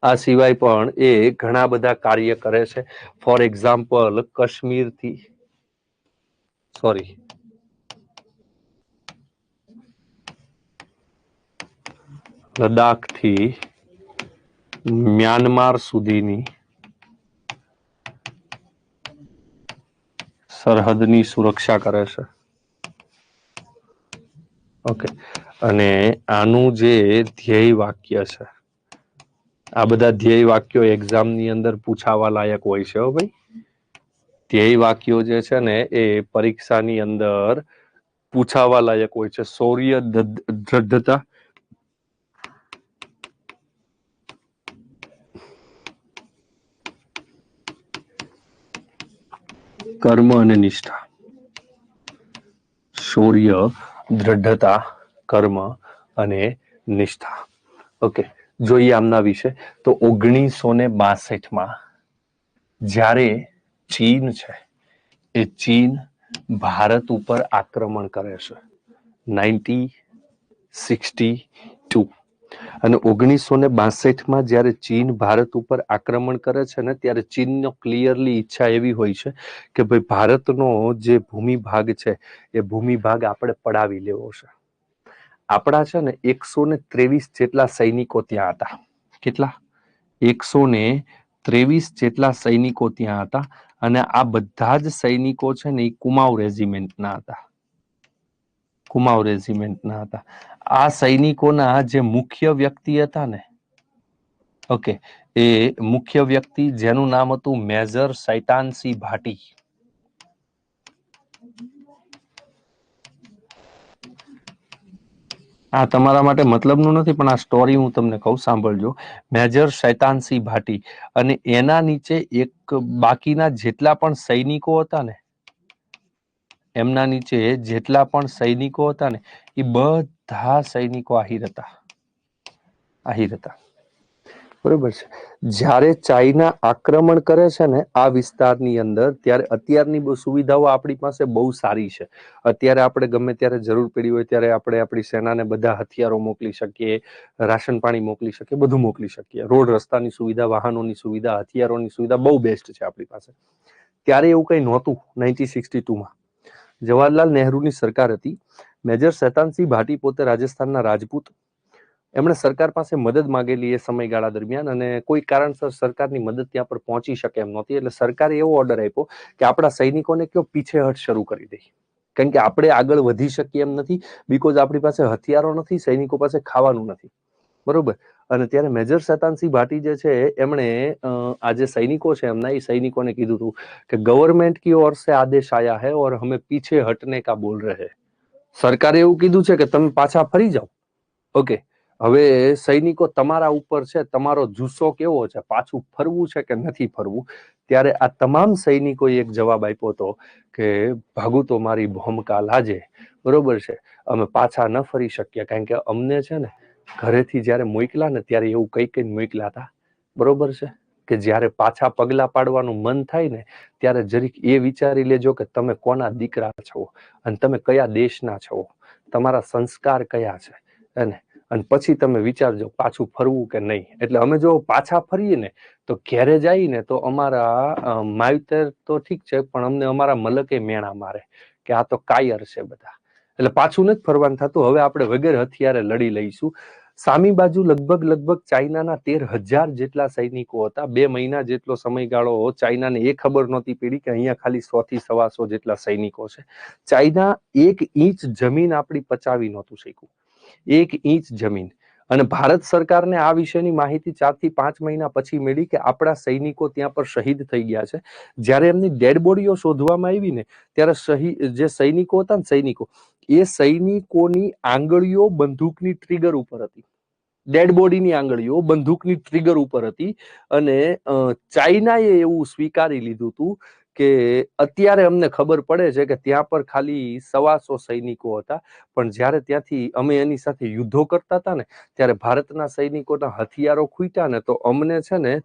આ સિવાય પણ એ ઘણા બધા કાર્ય કરે છે. ફોર એક્ઝામ્પલ, કાશ્મીરથી લદ્દાખથી મ્યાનમાર સુધીની સરહદની સુરક્ષા કરે છે. ઓકે, અને આનું જે ધ્યેય વાક્ય છે, આ બધા ધ્યેય વાક્યો એક્ઝામની અંદર પૂછાવા લાયક હોય છે. હો ભાઈ, ધ્યેય વાક્યો જે છે ને એ પરીક્ષાની અંદર પૂછાવા લાયક હોય છે. શૌર્ય, દ્રઢતા, કર્મ અને નિષ્ઠા. શૌર્ય, દ્રઢતા, કર્મ અને નિષ્ઠા. ઓકે, જોઈએ આમના વિશે. તો 1962 જ્યારે ચીન છે એ ચીન ભારત ઉપર આક્રમણ કરે છે. 1962 અને 1962 જ્યારે ચીન ભારત ઉપર આક્રમણ કરે છે ને, ત્યારે ચીનનો ક્લિયરલી ઈચ્છા એવી હોય છે કે ભાઈ ભારતનો જે ભૂમિ ભાગ છે એ ભૂમિ ભાગ આપણે પડાવી લેવો છે. આપણા છે ને 123 જેટલા સૈનિકો ત્યાં હતા. કેટલા? 123 જેટલા સૈનિકો ત્યાં હતા. અને આ બધા જ સૈનિકો છે ને એ કુમાઉ રેજિમેન્ટના હતા. કુમાઉ રેજિમેન્ટના હતા. આ સૈનિકોના જે મુખ્ય વ્યક્તિ હતા ને, ઓકે, એ મુખ્ય વ્યક્તિ જેનું નામ હતું મેજર સૈતાનસિંહ ભાટી. આ તમારા માટે મતલબનું નથી, પણ આ સ્ટોરી હું તમને કહું, સાંભળજો. મેજર સૈતાનસિંહ ભાટી અને એના નીચે એક બાકીના જેટલા પણ સૈનિકો હતા ને, એમના નીચે જેટલા પણ સૈનિકો હતા ને, એ બધા સૈનિકો આહિર હતા. આહિર હતા. બરોબર છે. જ્યારે ચાઇના આક્રમણ કરે છે ને આ વિસ્તારની અંદર, ત્યારે અત્યારની સુવિધાઓ આપણી પાસે બહુ સારી છે. અત્યારે આપણે ગમે ત્યારે જરૂર પડી હોય ત્યારે આપણે આપણી સેનાને બધા હથિયારો મોકલી શકીએ, રાશન પાણી મોકલી શકીએ, બધું મોકલી શકીએ. રોડ રસ્તાની સુવિધા, વાહનોની સુવિધા, હથિયારોની સુવિધા બહુ બેસ્ટ છે આપણી પાસે. ત્યારે એવું કંઈ નહોતું. 1962 જવાહરલાલ નહેરુની સરકાર હતી. મેજર સૈતાનસિંહ ભાટી પોતે રાજસ્થાનના રાજપૂત. એમણે સરકાર પાસે મદદ માંગેલી એ સમયગાળા દરમિયાન, અને કોઈ કારણસર સરકારની મદદ ત્યાં પર પહોંચી શકે એમ નહોતી. એટલે સરકારે એવો ઓર્ડર આપ્યો કે આપણા સૈનિકોને કયો પીછેહટ શરૂ કરી દે, કારણ કે આપણે આગળ વધી શકીએ એમ નથી, બીકોઝ આપણી પાસે હથિયારો નથી, સૈનિકો પાસે ખાવાનું નથી. બરોબર. અને ત્યારે મેજર સૈતાનસિંહ ભાટી જે છે એમણે આ જે સૈનિકો છે એમના, એ સૈનિકોને કીધું હતું કે ગવર્મેન્ટ કી ઓર સે આદેશ આયા હૈ ઓર હમે પીછે હટને કા બોલ રહે. સરકારે એવું કીધું છે કે તમે પાછા ફરી જાઓ. ઓકે, હવે સૈનિકો તમારા ઉપર છે, તમારો જુસ્સો કેવો છે, પાછું ફરવું છે કે નથી ફરવું. ત્યારે આ તમામ સૈનિકોએ એક જવાબ આપ્યો હતો કે ભાગુ તો મારી ભૂમિકા લાજે. બરોબર છે, અમે પાછા ન ફરી શકીએ, કારણ કે અમને છે ને ઘરેથી જયારે મોકલા ને ત્યારે એવું કઈ મોકલા હતા. બરોબર છે, કે જ્યારે પાછા પગલા પાડવાનું મન થાય ને ત્યારે જરીક એ વિચારી લેજો કે તમે કોના દીકરા છો અને તમે કયા દેશના છો, તમારા સંસ્કાર કયા છે એને, અને પછી તમે વિચારજો પાછું ફરવું કે નહીં. એટલે અમે જો પાછા ફરીએ ને તો ઘેરે જઈએ ને તો અમારા માવતર તો ઠીક છે, પણ અમને અમારા મલકે મેણા મારે કે આ તો કાયર છે બધા. એટલે પાછું નથી ફરવાનું થતું. હવે આપણે વગર હથિયારે લડી લઈશું. સામી બાજુ લગભગ ચાઇનાના 13,000 જેટલા સૈનિકો હતા. 2 મહિના જેટલો સમયગાળો ચાઇનાને એ ખબર નહોતી પડી કે અહીંયા ખાલી 100 થી 125 જેટલા સૈનિકો છે. ચાઇના 1 ઇંચ જમીન આપણી પચાવી નહોતું શક્યું. 1 ઇંચ જમીન. અને ભારત સરકારને આ વિશેની માહિતી 4 થી 5 મહિના પછી મળી કે આપણા સૈનિકો ત્યાં પર શહીદ થઈ ગયા છે. જ્યારે એમની ડેડ બોડીઓ શોધવામાં આવી ને ત્યારે જે સૈનિકો હતા ને, એ સૈનિકોની આંગળીઓ બંદૂકની ટ્રિગર ઉપર હતી. ડેડ બોડીની આંગળીઓ બંદૂકની ટ્રિગર ઉપર હતી. અને ચાઇનાએ એવું સ્વીકારી લીધું હતું કે અત્યારે અમને ખબર પડે છે કે ત્યાં પર ખાલી 125 સૈનિકો હતા, પણ જ્યારે ત્યાંથી અમે એની સાથે યુદ્ધો કરતા હતા ને ત્યારે ભારતના સૈનિકોના હથિયારો ખૂટ્યા ને તો અમને છે ને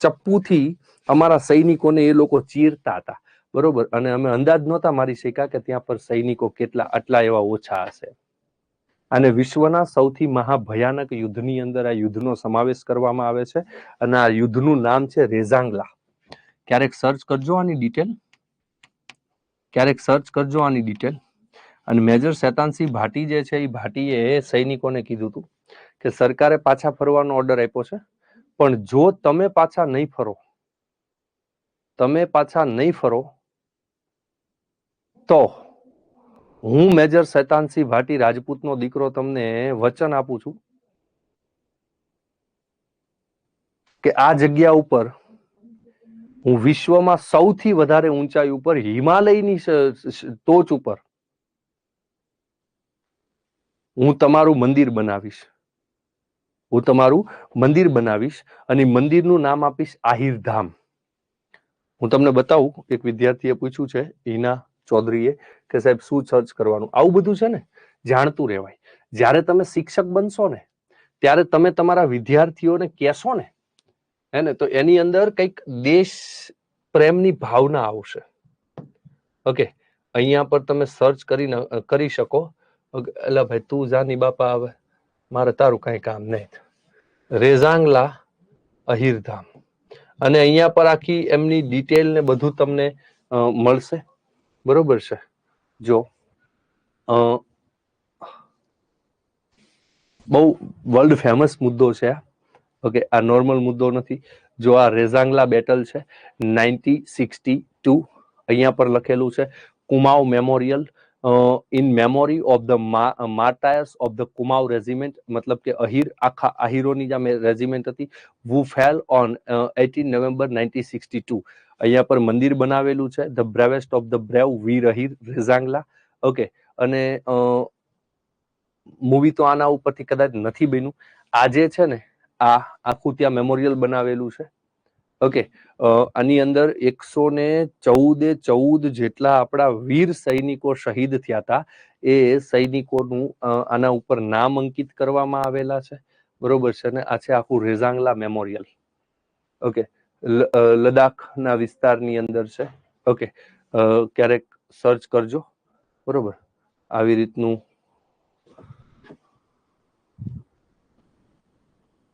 ચપ્પુથી અમારા સૈનિકોને એ લોકો ચીરતા હતા. બરોબર, અને અમે અંદાજ નહોતા મારી શક્યા કે ત્યાં પર સૈનિકો કેટલા આટલા એવા ઓછા હશે. અને વિશ્વના સૌથી મહાભયાનક યુદ્ધની અંદર આ યુદ્ધનો સમાવેશ કરવામાં આવે છે, અને આ યુદ્ધનું નામ છે રેઝાંગલા. ક્યારેક સર્ચ કરજો આની ડિટેલ. અને મેજર શેતાનસિંહ ભાટી જે છે, એ ભાટીએ સૈનિકોને કીધું હતું કે સરકારે પાછા ફરવાનો ઓર્ડર આપ્યો છે, પણ જો તમે પાછા નહીં ફરો તો હું મેજર શેતાનસિંહ ભાટી રાજપૂતનો દીકરો તમને વચન આપું છું કે આ જગ્યા ઉપર હું વિશ્વમાં સૌથી વધારે ઊંચાઈ ઉપર હિમાલયની ટોચ ઉપર હું તમારું મંદિર બનાવીશ અને મંદિરનું નામ આપીશ આહિરધામ. હું તમને બતાવું, એક વિદ્યાર્થીએ પૂછ્યું છે, હિના ચૌધરીએ, કે સાહેબ શું સર્ચ કરવાનું? આવું બધું છે ને, જાણતું રહેવાય. જ્યારે તમે શિક્ષક બનશો ને ત્યારે તમે તમારા વિદ્યાર્થીઓને કહેશો ને, હે ને, તો એની અંદર કંઈક દેશ પ્રેમની ભાવના આવશે. ઓકે, અહીંયા પર તમે સર્ચ કરી શકો. એટલે ભાઈ તું જાની બાપા, આવે મારે તારું કઈ કામ નહીં. રેઝાંગલા અહિરધામ, અને અહીંયા પર આખી એમની ડિટેલ ને બધું તમને મળશે. બરોબર છે. જો બહુ વર્લ્ડ ફેમસ મુદ્દો છે. ઓકે, આ નોર્મલ મુદ્દો નથી. જો આ રેઝાંગલા બેટલ છે 1962, અહીંયા પર લખેલું છે Kumaon memorial in memory of the martyrs of the Kumaon regiment, મતલબ કે આખા આહીરોની જે રેજિમેન્ટ હતી, who fell on 18 November 1962. અહીંયા પર મંદિર બનાવેલું છે, the bravest of the brave વીર અહીર રેઝાંગલા. ઓકે, અને મૂવી તો આના ઉપરથી કદાચ નથી બન્યું. આજે છે ને, આ આખું ત્યાં મેમોરિયલ બનાવેલું છે. ઓકે, આની અંદર 114 જેટલા આપણા વીર સૈનિકો શહીદ થયા હતા. એ સૈનિકોનું આના ઉપર નામ અંકિત કરવામાં આવેલા છે. બરોબર છે ને. આ છે આખું રેઝાંગલા મેમોરિયલ. ઓકે, લદ્દાખના વિસ્તારની અંદર છે. ઓકે, ક્યારેક સર્ચ કરજો. બરોબર, આવી રીતનું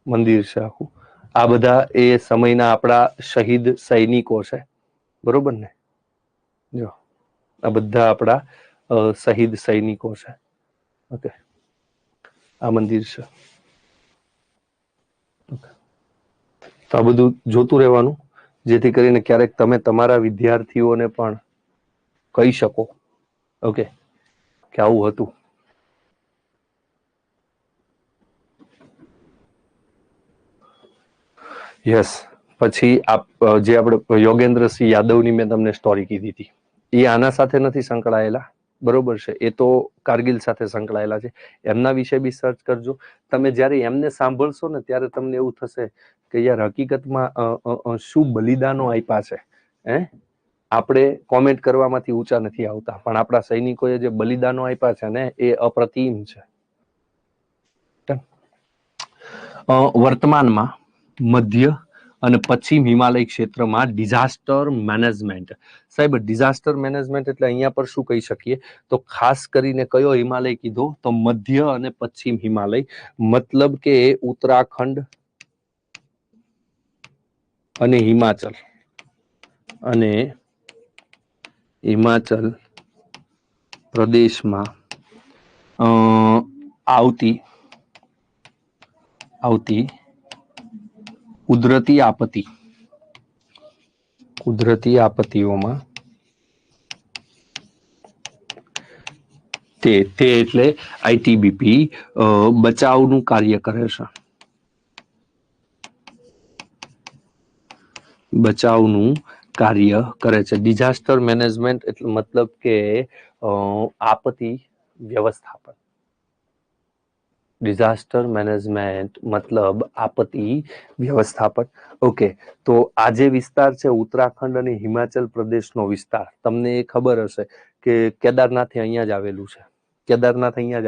મંદિર છે આખું. આ બધા એ સમયના આપણા શહીદ સૈનિકો છે. બરોબર ને. જો આ બધા આપણા શહીદ સૈનિકો છે. ઓકે, આ મંદિર છે. તો આ બધું જોતું રહેવાનું, જેથી કરીને ક્યારેક તમે તમારા વિદ્યાર્થીઓને પણ કહી શકો, ઓકે, કે આવું હતું. યસ. પછી જે આપણે યોગેન્દ્રસિંહ યાદવની મેં તમને સ્ટોરી કીધી હતી, એ આના સાથે નથી સંકળાયેલા. બરોબર છે, એ તો કારગિલ સાથે સંકળાયેલા છે. એમના વિશે બી સર્ચ કરજો. તમે જ્યારે એમને સાંભળશો ને ત્યારે તમને એવું થશે કે યાર હકીકતમાં શું બલિદાનો આપ્યા છે. આપણે કોમેન્ટ કરવામાંથી ઊંચા નથી આવતા, પણ આપણા સૈનિકોએ જે બલિદાનો આપ્યા છે ને, એ અપ્રતિમ છે. વર્તમાનમાં મધ્ય અને પશ્ચિમ હિમાલય ક્ષેત્રમાં ડિઝાસ્ટર મેનેજમેન્ટ. સાહેબ, ડિઝાસ્ટર મેનેજમેન્ટ એટલે અહીંયા પર શું કહી શકીએ? તો ખાસ કરીને કયો હિમાલય કીધો? તો મધ્ય અને પશ્ચિમ હિમાલય, મતલબ કે ઉત્તરાખંડ અને હિમાચલ પ્રદેશમાં આવતી કુદરતી આપત્તિઓમાં તે એટલે આઈટીબીપી બચાવનું કાર્ય કરે છે. ડિઝાસ્ટર મેનેજમેન્ટ એટલે મતલબ કે આપત્તિ વ્યવસ્થાપન. ડિઝાસ્ટર મેનેજમેન્ટ મતલબ આપત્તિ વ્યવસ્થાપન. ઓકે, તો આ જે વિસ્તાર છે ઉત્તરાખંડ અને હિમાચલ પ્રદેશનો વિસ્તાર, તમને એ ખબર હશે કે કેદારનાથ અહીંયા જ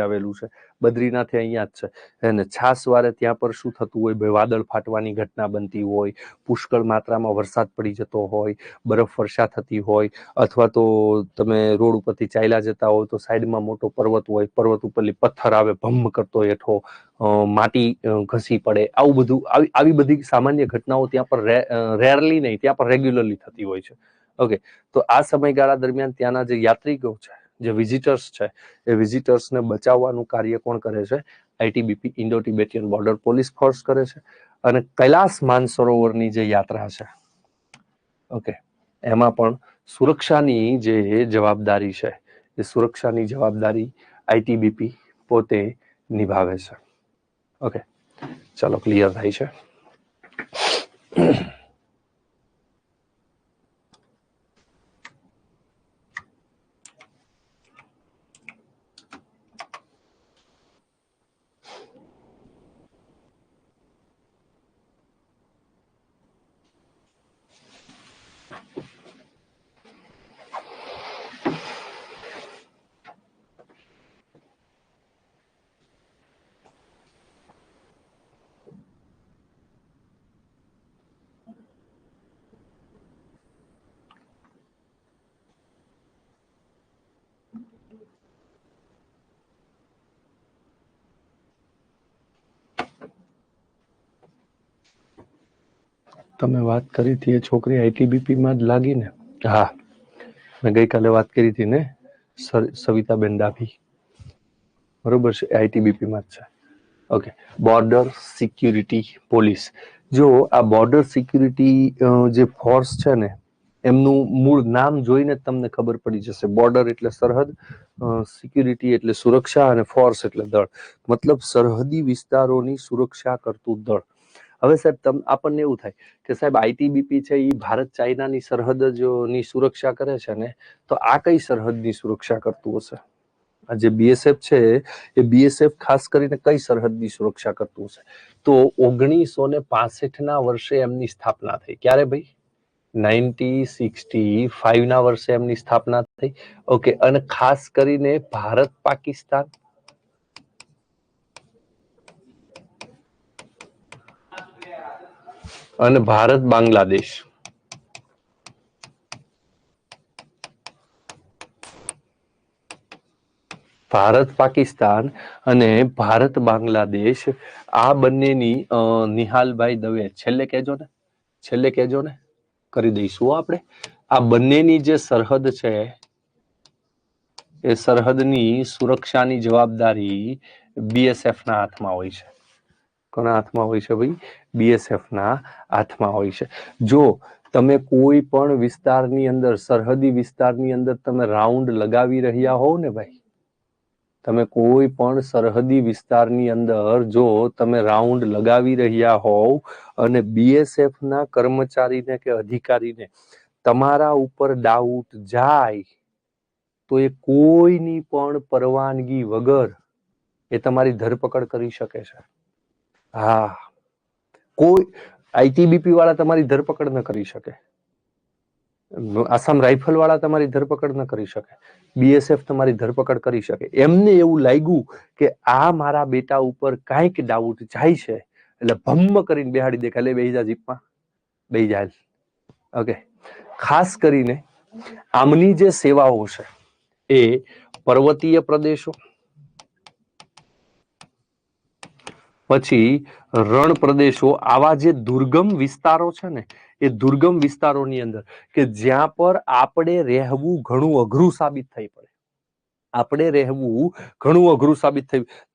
આવેલું છે. બદ્રીનાથ અહીંયા જ છે અને છાસવારે ત્યાં પર શું થતું હોય ભાઈ, વાદળ ફાટવાની ઘટના બનતી હોય, પુષ્કળ માત્રામાં વરસાદ પડી જતો હોય, બરફ વર્ષા થતી હોય, અથવા તો તમે રોડ ઉપરથી ચાલ્યા જતા હોય તો સાઈડમાં મોટો પર્વત હોય, પર્વત ઉપરથી પથ્થર આવે ભમ કરતો હેઠો, માટી ઘસી પડે, આવું બધું આવી બધી સામાન્ય ઘટનાઓ ત્યાં પર રેરલી નહીં, ત્યાં પર રેગ્યુલરલી થતી હોય છે. ઓકે, તો આ સમયગાળા દરમિયાન ત્યાંના જે યાત્રિકો છે, જે વિઝિટર્સ છે, એ વિઝિટર્સને બચાવવાનું કાર્ય કોણ કરે છે? ITBP, Indo Tibetan border police force કરે છે. અને કૈલાસ માનસરોવરની જે યાત્રા છે, ઓકે, એમાં પણ સુરક્ષાની જે જવાબદારી છે, એ સુરક્ષાની જવાબદારી આઈટીબીપી પોતે નિભાવે છે. ઓકે, ચાલો, ક્લિયર થાય છે. તમે વાત કરી હતી એ છોકરી આઈટીબીપી માં જ લાગી ને? હા, મેં ગઈકાલે વાત કરી હતી ને, સવિતાબેન ડાભી, બરોબર છે, આઈટીબીપી માં જ છે. Okay, border security police. જો આ બોર્ડર સિક્યુરિટી જે ફોર્સ છે ને, એમનું મૂળ નામ જોઈને તમને ખબર પડી જશે. બોર્ડર એટલે સરહદ, સિક્યુરિટી એટલે સુરક્ષા, અને ફોર્સ એટલે દળ. મતલબ સરહદી વિસ્તારોની સુરક્ષા કરતું દળ. હવે સાહેબ, આપણને એવું થાય કે સાહેબ આઈટીબીપી છે એ ભારત ચાઇનાની સરહદની સુરક્ષા કરે છે ને, તો આ કઈ સરહદની સુરક્ષા કરતું હશે? આ જે બીએસએફ છે એ બીએસએફ ખાસ કરીને કઈ સરહદની સુરક્ષા કરતું હશે? તો 1965 વર્ષે એમની સ્થાપના થઈ. ક્યારે ભાઈ? 1965 વર્ષે એમની સ્થાપના થઈ. ઓકે, અને ખાસ કરીને ભારત પાકિસ્તાન અને ભારત બાંગ્લાદેશ, ભારત પાકિસ્તાન અને ભારત બાંગ્લાદેશ, આ બંનેની નિહાલભાઈ દવે, છેલ્લે કહેજો ને, કરી દઈશું આપણે. આ બંનેની જે સરહદ છે, એ સરહદની સુરક્ષાની જવાબદારી બીએસએફ ના હાથમાં હોય છે. કોના હાથમાં હોય છે ભાઈ? બીએસએફ ના હાથમાં હોય છે. જો તમે કોઈ પણ વિસ્તારની અંદર, સરહદી વિસ્તારની અંદર તમે રાઉન્ડ લગાવી રહ્યા હોવ ને ભાઈ, તમે કોઈ પણ સરહદી વિસ્તારની અંદર જો તમે રાઉન્ડ લગાવી રહ્યા હોવ અને બીએસએફ ના કર્મચારીને કે અધિકારીને તમારા ઉપર ડાઉટ જાય, તો એ કોઈની પણ પરવાનગી વગર એ તમારી ધરપકડ કરી શકે છે. હા, કોઈ આઈટીબીપી વાળા તમારી ધરપકડ ન કરી શકે, આસામ રાઇફલ વાળા તમારી ધરપકડ ન કરી શકે, બીએસએફ તમારી ધરપકડ કરી શકે. એમને એવું લાગ્યું કે આ મારા બેટા ઉપર કાંઈક ડાઉટ જાય છે, એટલે ભમ્મ કરીને બેહાડી દે, ખાલી બેહી જા જીપમાં, બેહી જા. ઓકે, ખાસ કરીને આમની જે સેવાઓ છે એ પર્વતીય પ્રદેશો, પછી રણ પ્રદેશો, આવા જે દુર્ગમ વિસ્તારો છે ને, એ દુર્ગમ વિસ્તારોની અંદર કે જ્યાં પર આપણે રહેવું ઘણું અઘરું સાબિત થઈ પડે,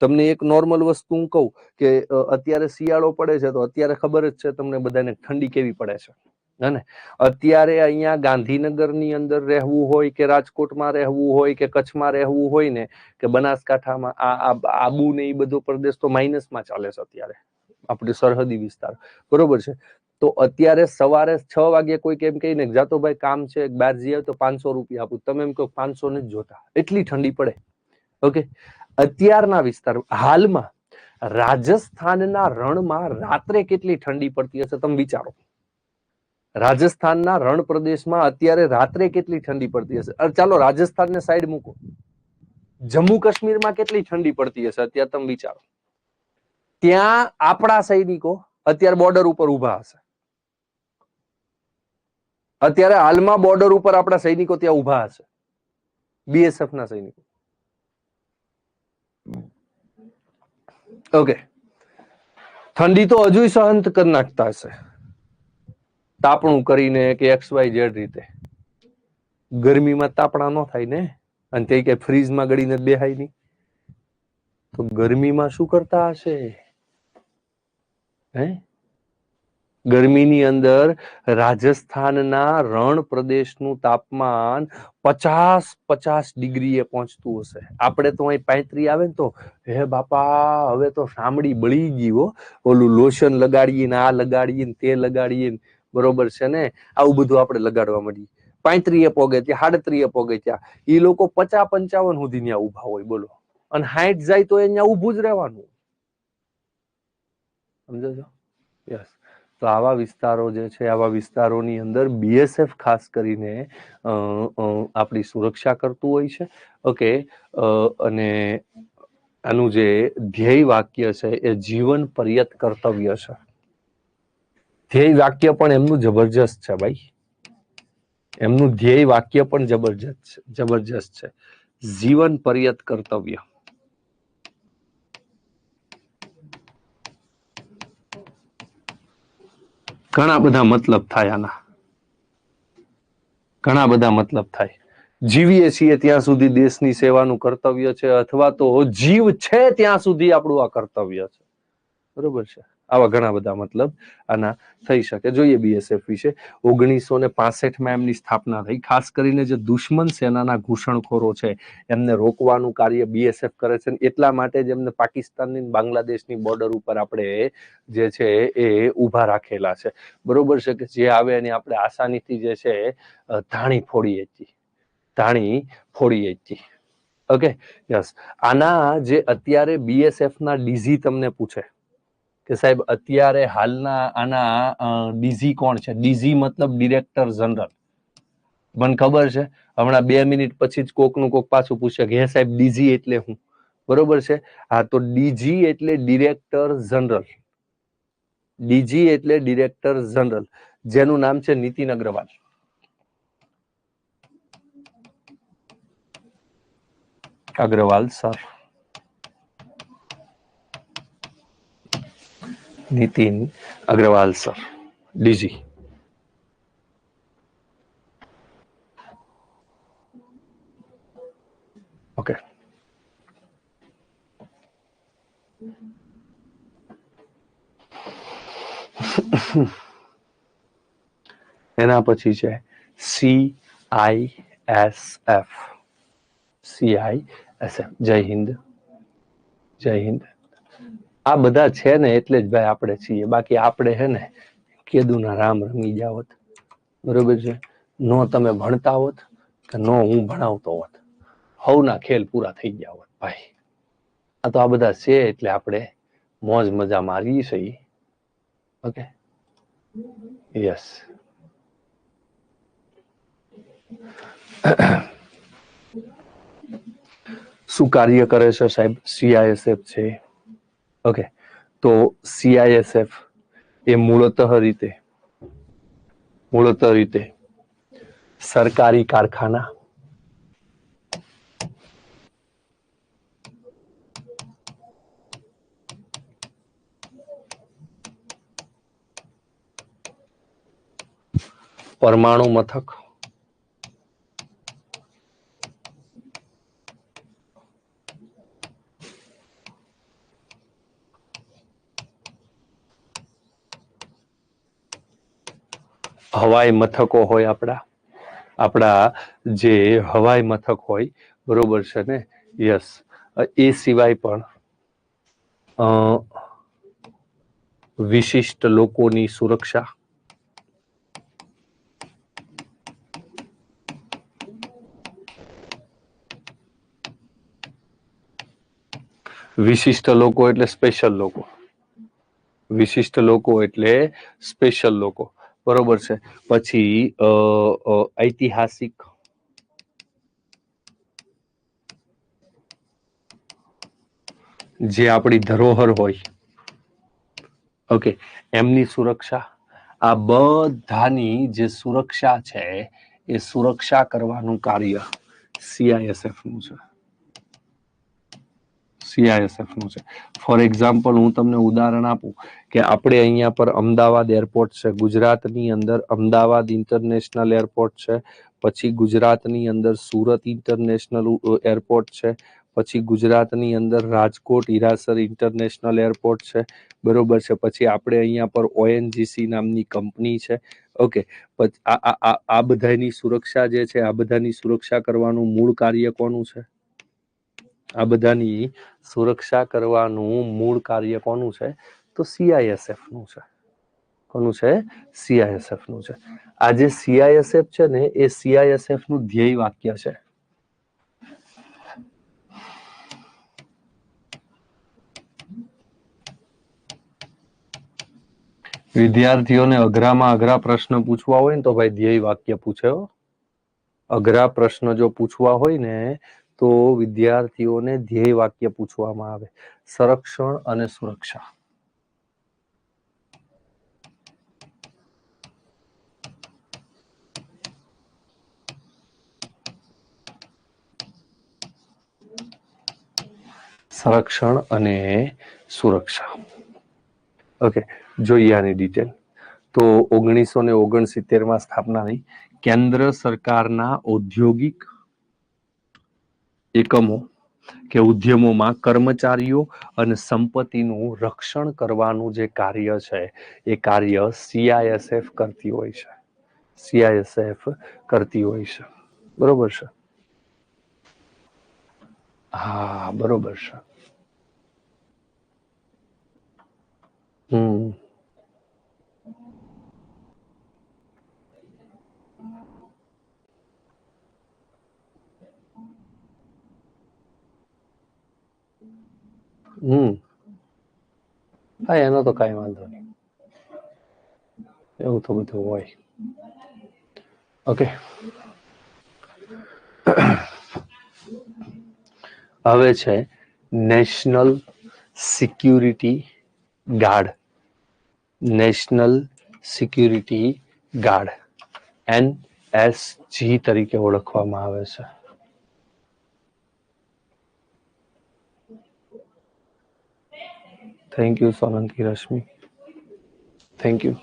તમને એક નોર્મલ વસ્તુ હું કહું કે અત્યારે શિયાળો પડે છે, તો અત્યારે ખબર જ છે તમને બધાને ઠંડી કેવી પડે છે, હે ને? અત્યારે અહીંયા ગાંધીનગરની અંદર રહેવું હોય કે રાજકોટમાં રહેવું હોય કે કચ્છમાં રહેવું હોય ને કે બનાસકાંઠામાં, આબુ ને એ બધો પ્રદેશ તો માઇનસમાં ચાલે છે અત્યારે, આપણે સરહદી વિસ્તાર, બરોબર છે. તો અત્યારે સવારે 6 વાગે કોઈ એમ કહીને જાતો ભાઈ કામ છે બહાર જઈએ તો 500 રૂપિયા આપું, તમે એમ કહો 500 નથી જોતા, એટલી ઠંડી પડે. ઓકે, અત્યારના વિસ્તાર, હાલમાં રાજસ્થાનના રણમાં રાત્રે કેટલી ઠંડી પડતી હશે તમે વિચારો. રાજસ્થાનના રણ પ્રદેશમાં અત્યારે રાત્રે કેટલી ઠંડી પડતી હશે. ચાલો રાજસ્થાનને સાઈડ મૂકો, જમ્મુ કાશ્મીરમાં કેટલી ઠંડી પડતી હશે અત્યારે તમે વિચારો. ત્યાં આપણા સૈનિકો અત્યારે બોર્ડર ઉપર ઉભા હશે. અત્યારે હાલમાં બોર્ડર ઉપર આપણા સૈનિકો ત્યાં ઉભા હશે, બીએસએફ ના સૈનિકો. ઓકે, ઠંડી તો હજુ સહન કરી નાખતા હશે, તાપણું કરીને કે XYZ રીતે. ગરમીમાં તાપણા ન થાય ને, અને તે કે ફ્રીજમાં ગળીને બેહાય નહીં. તો ગરમીમાં શું કરતા હશે? હે, ગરમીની અંદર રાજસ્થાનના રણ પ્રદેશનું તાપમાન 50 ડિગ્રીએ પહોંચતું હશે. આપણે તો અહીં 35 આવે ને તો હે બાપા, હવે તો સાંભળી બળી ગઈ હો, ઓલું લોશન લગાડીએ ને આ લગાડીએ ને તે લગાડીએ, બરોબર છે ને, આવું બધું આપણે લગાડવા માંડીએ. 35 પોગે ત્યાં, 37 પોગે ત્યાં, એ લોકો 50-55 સુધી ત્યાં ઉભા હોય, બોલો. અને 60 જાય તો અહીંયા ઉભું જ રહેવાનું. સમજો છો? યસ. તો આવા વિસ્તારો જે છે, આવા વિસ્તારોની અંદર બીએસએફ ખાસ કરીને આપણી સુરક્ષા કરતું હોય છે. ઓકે, અને આનું જે ધ્યેય વાક્ય છે એ જીવન પર્યત કર્તવ્ય છે. ધ્યેય વાક્ય પણ એમનું જબરજસ્ત છે ભાઈ, એમનું ધ્યેય વાક્ય પણ જબરજસ્ત છે. જીવન પર્યત કર્તવ્ય. ઘણા બધા મતલબ થાય આના, ઘણા બધા મતલબ થાય. જીવીએ છીએ ત્યાં સુધી દેશની સેવાનું કર્તવ્ય છે, અથવા તો જીવ છે ત્યાં સુધી આપણું આ કર્તવ્ય છે, બરોબર છે. આવા ઘણા બધા મતલબ આના થઈ શકે. જોઈએ બીએસએફ વિશે. 1965માં એમની સ્થાપના થઈ. ખાસ કરીને જે દુશ્મન સેનાના ઘૂસણખોરો છે એમને રોકવાનું કાર્ય બીએસએફ કરે છે. એટલા માટે જ એમને પાકિસ્તાનની બાંગ્લાદેશની બોર્ડર ઉપર આપણે જે છે એ ઊભા રાખેલા છે, બરોબર છે, કે જે આવે એની આપણે આસાનીથી જે છે ધાણી ફોડીએ છીએ. Okay, yes. આના જે અત્યારે બીએસએફ ના ડીજી તમને પૂછે કે સાહેબ અત્યારે હાલના આના ડીજી કોણ છે? ડીજી મતલબ ડિરેક્ટર જનરલ. મને ખબર છે હમણાં 2 મિનિટ પછી જ કોકનું કોક પાછું પૂછે કે હે સાહેબ ડીજી એટલે હું, બરોબર છે. હા, તો ડીજી એટલે ડિરેક્ટર જનરલ. ડીજી એટલે ડિરેક્ટર જનરલ, જેનું નામ છે Nitin Agrawal. Agrawal sir, Nitin Agrawal sir, DG. Okay, એના પછી છે CISF. CISF, જય હિન્દ, જય હિન્દ. આ બધા છે ને એટલે જ ભાઈ આપણે છીએ, બાકી આપણે હે ને કેદુના રામ રમી જાવત, બરોબર છે. નો તમે ભણતા હોત કે નો હું ભણાવતો હોત, હવના ખેલ પૂરા થઈ ગયા હોત ભાઈ. આ તો આ બધા છે એટલે આપણે મોજ મજા મારીએ છીએ. Okay, yes. શું કાર્ય કરે છે સાહેબ? CISF છે. ઓકે, તો CISF એ મૂળતઃ રીતે સરકારી કારખાના, પરમાણુ મથક, હવાઈ મથકો હોય, આપણા જે હવાઈ મથક હોય, બરોબર છે ને, યસ. એ સિવાય પણ વિશિષ્ટ લોકોની સુરક્ષા, વિશિષ્ટ લોકો એટલે સ્પેશિયલ લોકો, વિશિષ્ટ લોકો એટલે સ્પેશિયલ લોકો, બરોબર છે. પછી ઐતિહાસિક, જે આપણી ધરોહર હોય, ઓકે, એમની સુરક્ષા, આ બધાની જે સુરક્ષા છે એ સુરક્ષા કરવાનું કાર્ય સીઆઈએસએફ નું છે. સીઆઈએસએફ નું છે. ફોર એક્ઝામ્પલ હું તમને ઉદાહરણ આપું કે આપણે અહીંયા પર અમદાવાદ એરપોર્ટ છે, ગુજરાતની અંદર અમદાવાદ ઇન્ટરનેશનલ એરપોર્ટ છે, પછી ગુજરાતની અંદર સુરત ઇન્ટરનેશનલ એરપોર્ટ છે, પછી ગુજરાતની અંદર રાજકોટ હીરાસર ઇન્ટરનેશનલ એરપોર્ટ છે, બરોબર છે, પછી આપણે અહીંયા પર ઓએનજીસી નામની કંપની છે, ઓકે, આ બધાની સુરક્ષા જે છે, આ બધાની સુરક્ષા કરવાનું મૂળ કાર્ય કોનું છે? આ બધાની સુરક્ષા કરવાનું મૂળ કાર્ય કોનું છે? તો સીઆઈએસએફ નું છે. કોનું છે? સીઆઈએસએફ નું છે. આ જે સીઆઈએસએફ છે ને એ સીઆઈએસએફ નું ધ્યેય વાક્ય છે. વિદ્યાર્થીઓને અઘરામાં અઘરા પ્રશ્ન પૂછવા હોય ને તો ભાઈ ધ્યેય વાક્ય પૂછે. અઘરા પ્રશ્ન જો પૂછવા હોય ને તો વિદ્યાર્થીઓને ધ્યેય વાક્ય પૂછવામાં આવે. સંરક્ષણ અને સુરક્ષા. સંરક્ષણ અને સુરક્ષા. ઓકે, જોઈએ આની ડિટેલ. તો 1969 સ્થાપના થઈ. કેન્દ્ર સરકારના ઔદ્યોગિક એકમો કે ઉદ્યમોમાં કર્મચારીઓ અને સંપત્તિનું રક્ષણ કરવાનું જે કાર્ય છે એ કાર્ય સીઆઈએસએફ કરતી હોય છે. સીઆઈએસએફ કરતી હોય છે. બરોબર છે? હા, બરોબર છે. હમ હમ હા, એનો તો કઈ વાંધો નહીં. એવું તો બધું હોય. ઓકે, હવે છે national security guard. National security guard, NSG તરીકે ઓળખવામાં આવે છે. Thank you Solanki Rashmi, thank you.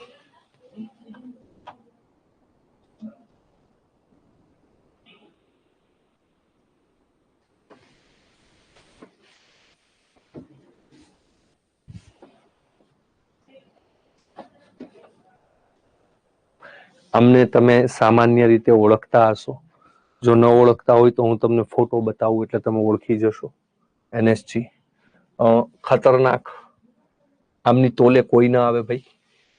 અમને તમે સામાન્ય રીતે ઓળખતા હશો. જો ન ઓળખતા હોય તો હું તમને ફોટો બતાવું એટલે તમે ઓળખી જશો. NSG ખતરનાક, આમની તોલે કોઈ ના આવે ભાઈ,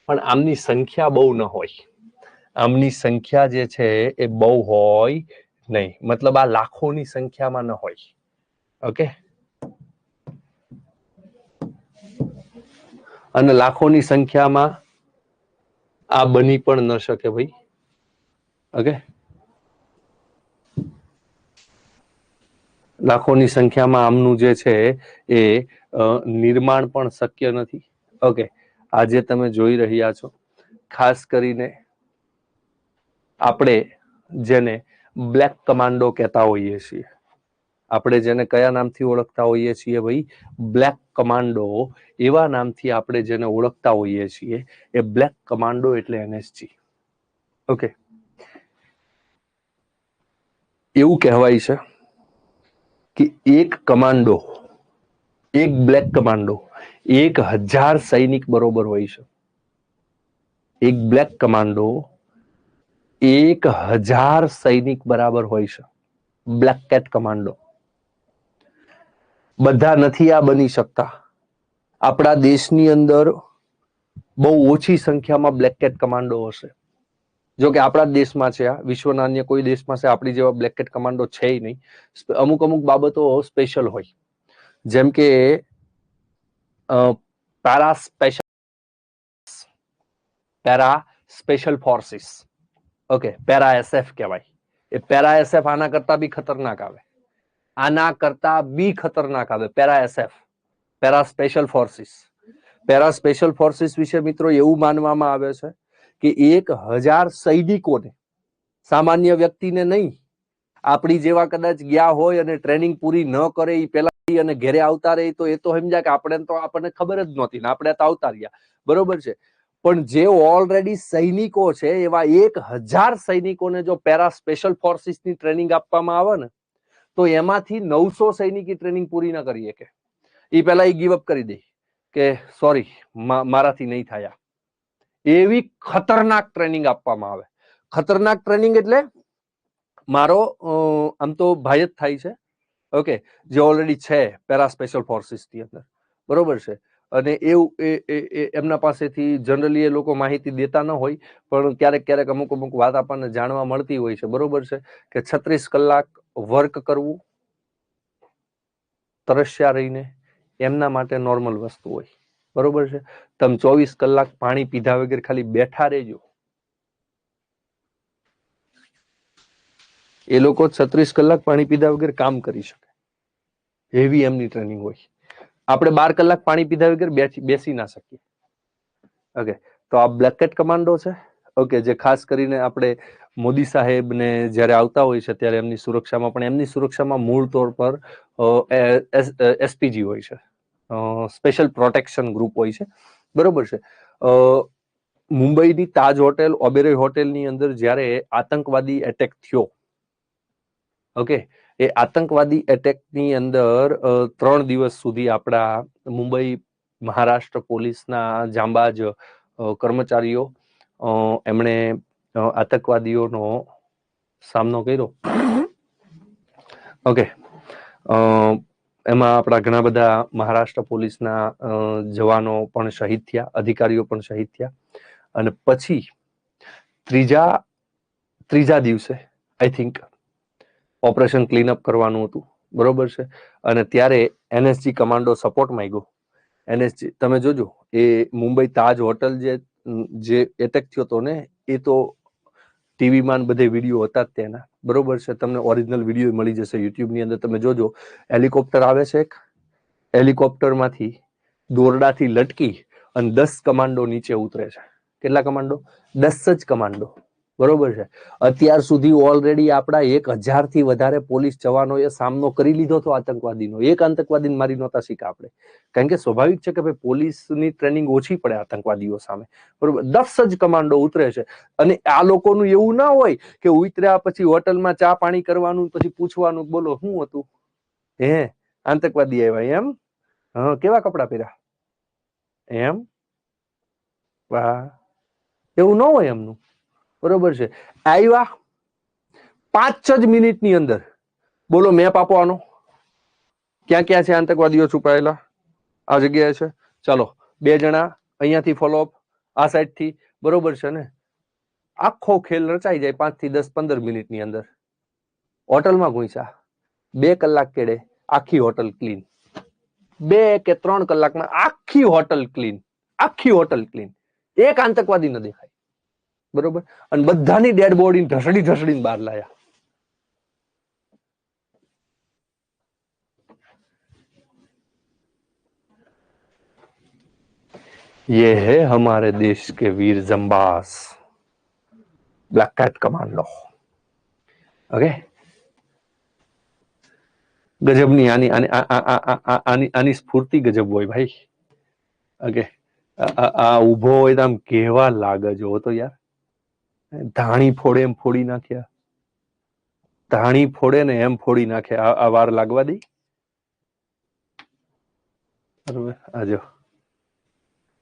પણ આમની સંખ્યા બહુ ન હોય. આમની સંખ્યા જે છે એ બહુ હોય નહીં, મતલબ આ લાખોની સંખ્યામાં ન હોય. ઓકે, અને લાખોની સંખ્યામાં આ બની પણ ન શકે ભાઈ. ઓકે, લાખોની સંખ્યામાં આમનું જે છે એ નિર્માણ પણ શક્ય નથી. ઓકે, આજે તમે જોઈ રહ્યા છો ખાસ કરીને આપણે જેને બ્લેક કમાન્ડો કહેતા હોઈએ છીએ. આપણે જેને કયા નામથી ઓળખતા હોઈએ છીએ ભાઈ? Black commando. એવા નામથી આપણે જેને ઓળખતા હોઈએ છીએ એ બ્લેક કમાન્ડો એટલે NSG. ઓકે, એવું કહેવાય છે કે એક કમાન્ડો, એક બ્લેક કમાન્ડો 1000 સૈનિક બરોબર હોય છે. એક બ્લેક કમાન્ડો 1000 સૈનિક બરાબર હોય છે. Black cat commando. બધા નથી આ બની શકતા. આપણા દેશની અંદર બહુ ઓછી સંખ્યામાં બ્લેક કેટ કમાન્ડો હશે. જો કે આપણા દેશમાં છે, આ વિશ્વના અન્ય કોઈ દેશમાં છે આપણી જેવા બ્લેક કેટ કમાન્ડો છે નહીં. અમુક અમુક બાબતો સ્પેશિયલ હોય, જેમ કે para special forces. Okay, para SF કહેવાય. એ પેરા SF આના કરતા બી ખતરનાક આવે. આના કરતા બી ખતરનાક આવે para SF. Para special forces. Para special forces વિશે મિત્રો એવું માનવામાં આવે છે કે 1000 સૈનિકોને, સામાન્ય વ્યક્તિને નહીં, આપણી જેવા કદાચ ગયા હોય અને ટ્રેનિંગ પૂરી ન કરે એ પેલા અને ઘેરે આવતા રહે તો એ તો સમજ્યા કે આપણને ખબર જ નહોતી ને આપણે તો આવતા રહ્યા, બરોબર છે. પણ જે ઓલરેડી સૈનિકો છે એવા 1000 સૈનિકોને જો પેરા સ્પેશિયલ ફોર્સિસની ટ્રેનિંગ આપવામાં આવે ને તો એમાંથી 900 સૈનિકી ટ્રેનિંગ પૂરી ના કરી શકે. એ પેલા એ ગીવ અપ કરી દે કે સોરી, મારાથી નહીં થયા. એવી ખતરનાક ટ્રેનિંગ આપવામાં આવે. ખતરનાક ટ્રેનિંગ એટલે મારો આમ તો ભાઈ જ થાય છે, ઓકે, જે ઓલરેડી છે પેરા સ્પેશિયલ ફોર્સિસ ની અંદર, બરોબર છે. અને એવું એમના પાસેથી જનરલી એ લોકો માહિતી દેતા ન હોય, પણ ક્યારેક ક્યારેક અમુક વાત આપણને જાણવા મળતી હોય છે, બરોબર છે, કે 36 કલાક વર્ક કરવું તરસ્યા રહીને એમના માટે નોર્મલ વસ્તુ હોય, બરોબર છે. તમે 24 કલાક પાણી પીધા વગર ખાલી બેઠા રહેજો, એ લોકો 36 કલાક પાણી પીધા વગર કામ કરી શકે, એવી એમની ટ્રેનિંગ હોય. આપણે 12 કલાક પાણી પીધા વગર બેસી ના શકીએ. ઓકે, તો આ બ્લેક કેટ કમાન્ડો છે, ઓકે, જે ખાસ કરીને આપણે મોદી સાહેબ ને જયારે આવતા હોય છે ત્યારે એમની સુરક્ષામાં, પણ એમની સુરક્ષામાં મૂળ તौर પર એસપીજી હોય છે, સ્પેશિયલ પ્રોટેક્શન ગ્રુપ હોય છે, બરોબર છે. મુંબઈની તાજ હોટેલ, ઓબેરોય હોટેલની અંદર જ્યારે આતંકવાદી એટેક થયો, ઓકે, એ આતંકવાદી એટેકની અંદર 3 દિવસ સુધી આપણા મુંબઈ મહારાષ્ટ્ર પોલીસના જાંબાજ કર્મચારીઓ એમણે આતંકવાદીઓનો સામનો કર્યો. ઓકે, એમાં આપણા ઘણા બધા મહારાષ્ટ્ર પોલીસના જવાનો પણ શહીદ થયા, અધિકારીઓ પણ શહીદ થયા. અને પછી ત્રીજા દિવસે આઈ થિંક ઓપરેશન ક્લીનઅપ કરવાનું હતું, બરોબર છે. અને ત્યારે એનએસજી કમાન્ડો સપોર્ટ માંગ્યો. એનએસજી તમે જોજો, એ મુંબઈ તાજ હોટલ જે એટેક થયો હતો ને, એ તો ટીવીમાં બધે વિડીયો હતા જ તેના, બરોબર છે. તમને ઓરિજિનલ વિડીયો મળી જશે યુટ્યુબની અંદર, તમે જોજો. હેલિકોપ્ટર આવે છે, હેલિકોપ્ટરમાંથી દોરડાથી લટકી અને 10 કમાન્ડો નીચે ઉતરે છે. કેટલા કમાન્ડો? 10 જ કમાન્ડો, બરોબર છે. અત્યાર સુધી ઓલરેડી આપણા 1000 થી વધારે પોલીસ જવાનોએ સામનો કરી લીધો હતો આતંકવાદીનો. એક આતંકવાદીને મારી નહોતા શીખા આપણે, કારણ કે સ્વાભાવિક છે કે ભાઈ પોલીસની ટ્રેનિંગ ઓછી પડે આતંકવાદીઓ સામે, બરોબર. 10 જ કમાન્ડો ઉતરે છે. અને આ લોકોનું એવું ના હોય કે ઉતર્યા પછી હોટલમાં ચા પાણી કરવાનું, પછી પૂછવાનું બોલો શું હતું, આતંકવાદી આવ્યા એમ, હા, કેવા કપડા પહેર્યા એમ, વાહ, એવું ન હોય એમનું, બરોબર છે. આવ્યા 5 જ મિનિટની અંદર બોલો મેપ આપો આનો, ક્યાં ક્યાં છે આતંકવાદીઓ છુપાયેલા, આ જગ્યાએ છે, ચાલો 2 જણા અહીંયાથી ફોલોઅપ આ સાઈડ થી, બરોબર છે ને. આખો ખેલ રચાઈ જાય 5 થી 10 15 મિનિટની અંદર. હોટલમાં ઘૂસ્યા, 2 કલાક કેડે આખી હોટલ ક્લીન, 2 કે 3 કલાકમાં આખી હોટલ ક્લીન, આખી હોટલ ક્લીન, એક આતંકવાદી ન દેખાય, બરોબર. અને બધાની ડેડ બોડી ઢસડીને બહાર લાયા. ये है हमारे देश के वीर जंबाज, ब्लैक कैट कमांडो. ओके, गजबनी आनी स्फूर्ति गजब હોય ભાઈ. ઓકે, આ ઊભો હોય તો આમ કેવા લાગે જો તો યાર, ધાણી ફોડે એમ ફોડી નાખ્યા, ધાણી ફોડે ને એમ ફોડી નાખે. આ વાર લાગવા દે, બરોબર. આજો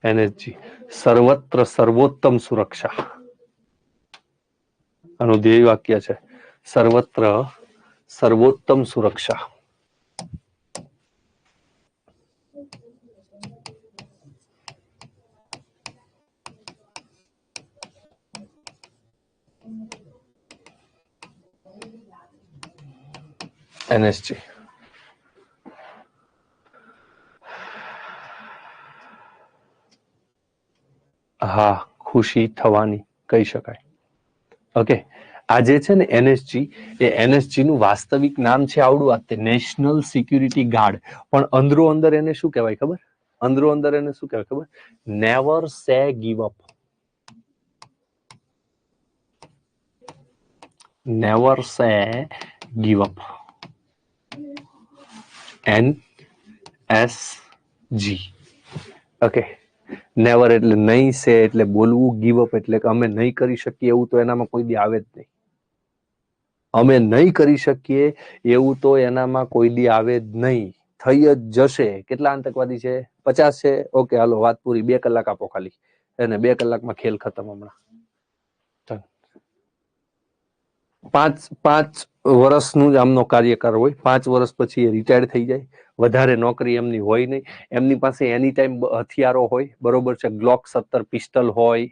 એનએસજી, સર્વત્ર સર્વોત્તમ સુરક્ષા, આનું ધ્યેય વાક્ય છે, સર્વત્ર સર્વોત્તમ સુરક્ષા. એનએસજી. હા, ખુશી થવાની કહી શકાય. ઓકે, આ જે છે ને એનએસજી, એ એનએસજી નું વાસ્તવિક નામ છે આવડું આ નેશનલ સિક્યુરિટી ગાર્ડ, પણ અંદરો અંદર એને શું કહેવાય ખબર? અંદરો અંદર એને શું કહેવાય ખબર? નેવર સે ગીવ અપ. નેવર સે give up. NSG. Okay, never એટલે નહીં, સે એટલે બોલવું, ગીવ અપ એટલે કે અમે નહીં કરી શકીએ એવું તો એનામાં કોઈ દી આવે જ નહીં. અમે નહીં કરી શકીએ એવું તો એનામાં કોઈ દી આવે જ નહીં. થઈ જ જશે. કેટલા આતંકવાદી છે? 50 છે. ઓકે, હાલો વાત પૂરી. 2 કલાક આપો ખાલી, અને 2 કલાકમાં ખેલ ખતમ. હમણાં 5 વર્ષનું જ આમનો કાર્યકાળ હોય. 5 વર્ષ પછી એ રિટાયર્ડ થઈ જાય. વધારે નોકરી એમની હોય નહીં. એમની પાસે એની ટાઈમ હથિયારો હોય, બરોબર છે. ગ્લોક 17 પિસ્ટલ હોય,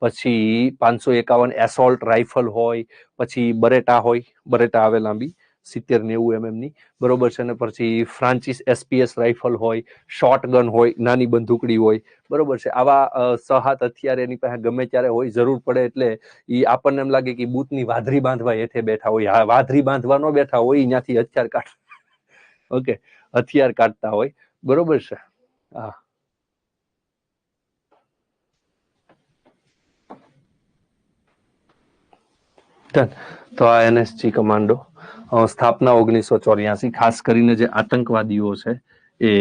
પછી 551 એસોલ્ટ રાઇફલ હોય, પછી બરેટા હોય, બરેટા આવે લાંબી 70-90 mm ની, બરોબર છે. ને પછી ફ્રાન્સિસ SPS રાઇફલ હોય, શોર્ટ ગન હોય, નાની બંદૂકડી હોય, બરોબર છે. આવા 6-7 હથિયાર એની પાસે ગમે ત્યારે હોય. જરૂર પડે એટલે ઈ આપણને એમ લાગે કે બૂથની વાધરી બાંધવા હેઠે બેઠા હોય. હા, વાધરી બાંધવા ન બેઠા હોય, ત્યાંથી હથિયાર કાઢ ઓકે, હથિયાર કાઢતા હોય, બરોબર છે. હા, તો આ એનએસજી કમાન્ડો સ્થાપના 1984. ખાસ કરીને જે આતંકવાદીઓ છે એ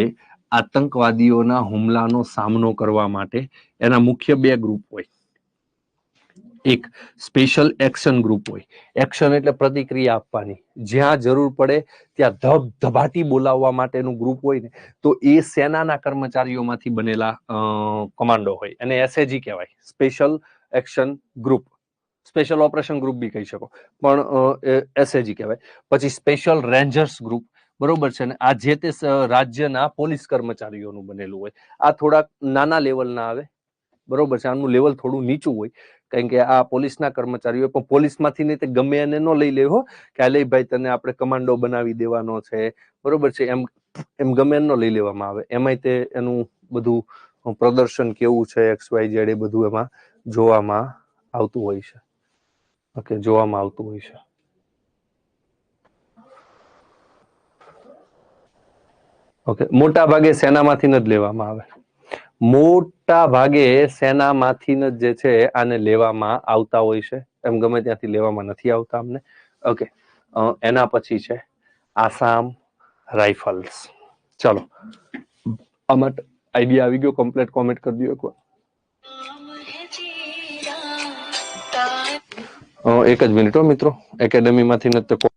આતંકવાદીઓના હુમલાનો સામનો કરવા માટે એના મુખ્ય 2 ગ્રુપ હોય. એક સ્પેશિયલ એક્શન ગ્રુપ હોય. એક્શન એટલે પ્રતિક્રિયા આપવાની, જ્યાં જરૂર પડે ત્યાં ધબધબાટી બોલાવવા માટેનું ગ્રુપ હોય ને, તો એ સેનાના કર્મચારીઓમાંથી બનેલા કમાન્ડો હોય, અને એસએજી કહેવાય, special action group. Special operation group બી કહી શકો, પણ એસએજી કહેવાય. પછી સ્પેશિયલ રેન્જર્સ ગ્રુપ, બરોબર છે. ને આ જે તે રાજ્યના પોલીસ કર્મચારીઓનું બનેલું હોય. આ થોડાક નાના લેવલના આવે, બરોબર છે. આનું લેવલ થોડું નીચું હોય, કારણ કે આ પોલીસના કર્મચારીઓ, પણ પોલીસમાંથી નહીં તે ગમે એને ન લઈ લેવો કે આ લઈ ભાઈ તને આપણે કમાન્ડો બનાવી દેવાનો છે, બરોબર છે. એમ ગમે એનો લઈ લેવામાં આવે. એમાંય તે એનું બધું પ્રદર્શન કેવું છે, XYZ, એ બધું એમાં જોવામાં આવતું હોય છે. ઓકે, જોવામાં આવતું હોય છે. ઓકે, મોટા ભાગે સેનામાંથી જ લેવામાં આવે. મોટા ભાગે સેનામાંથી જ જે છે આને લેવામાં આવતા હોય છે. એમ ગમે ત્યાંથી લેવામાં નથી આવતા અમને. ઓકે, એના પછી છે આસામ રાઇફલ્સ. ચલો, આમાં આઈડિયા આવી ગયો કમ્પ્લીટ? કોમેન્ટ કરી દો એકવાર. એક જ મિનિટ મિત્રો, એકેડેમીમાંથી નથી.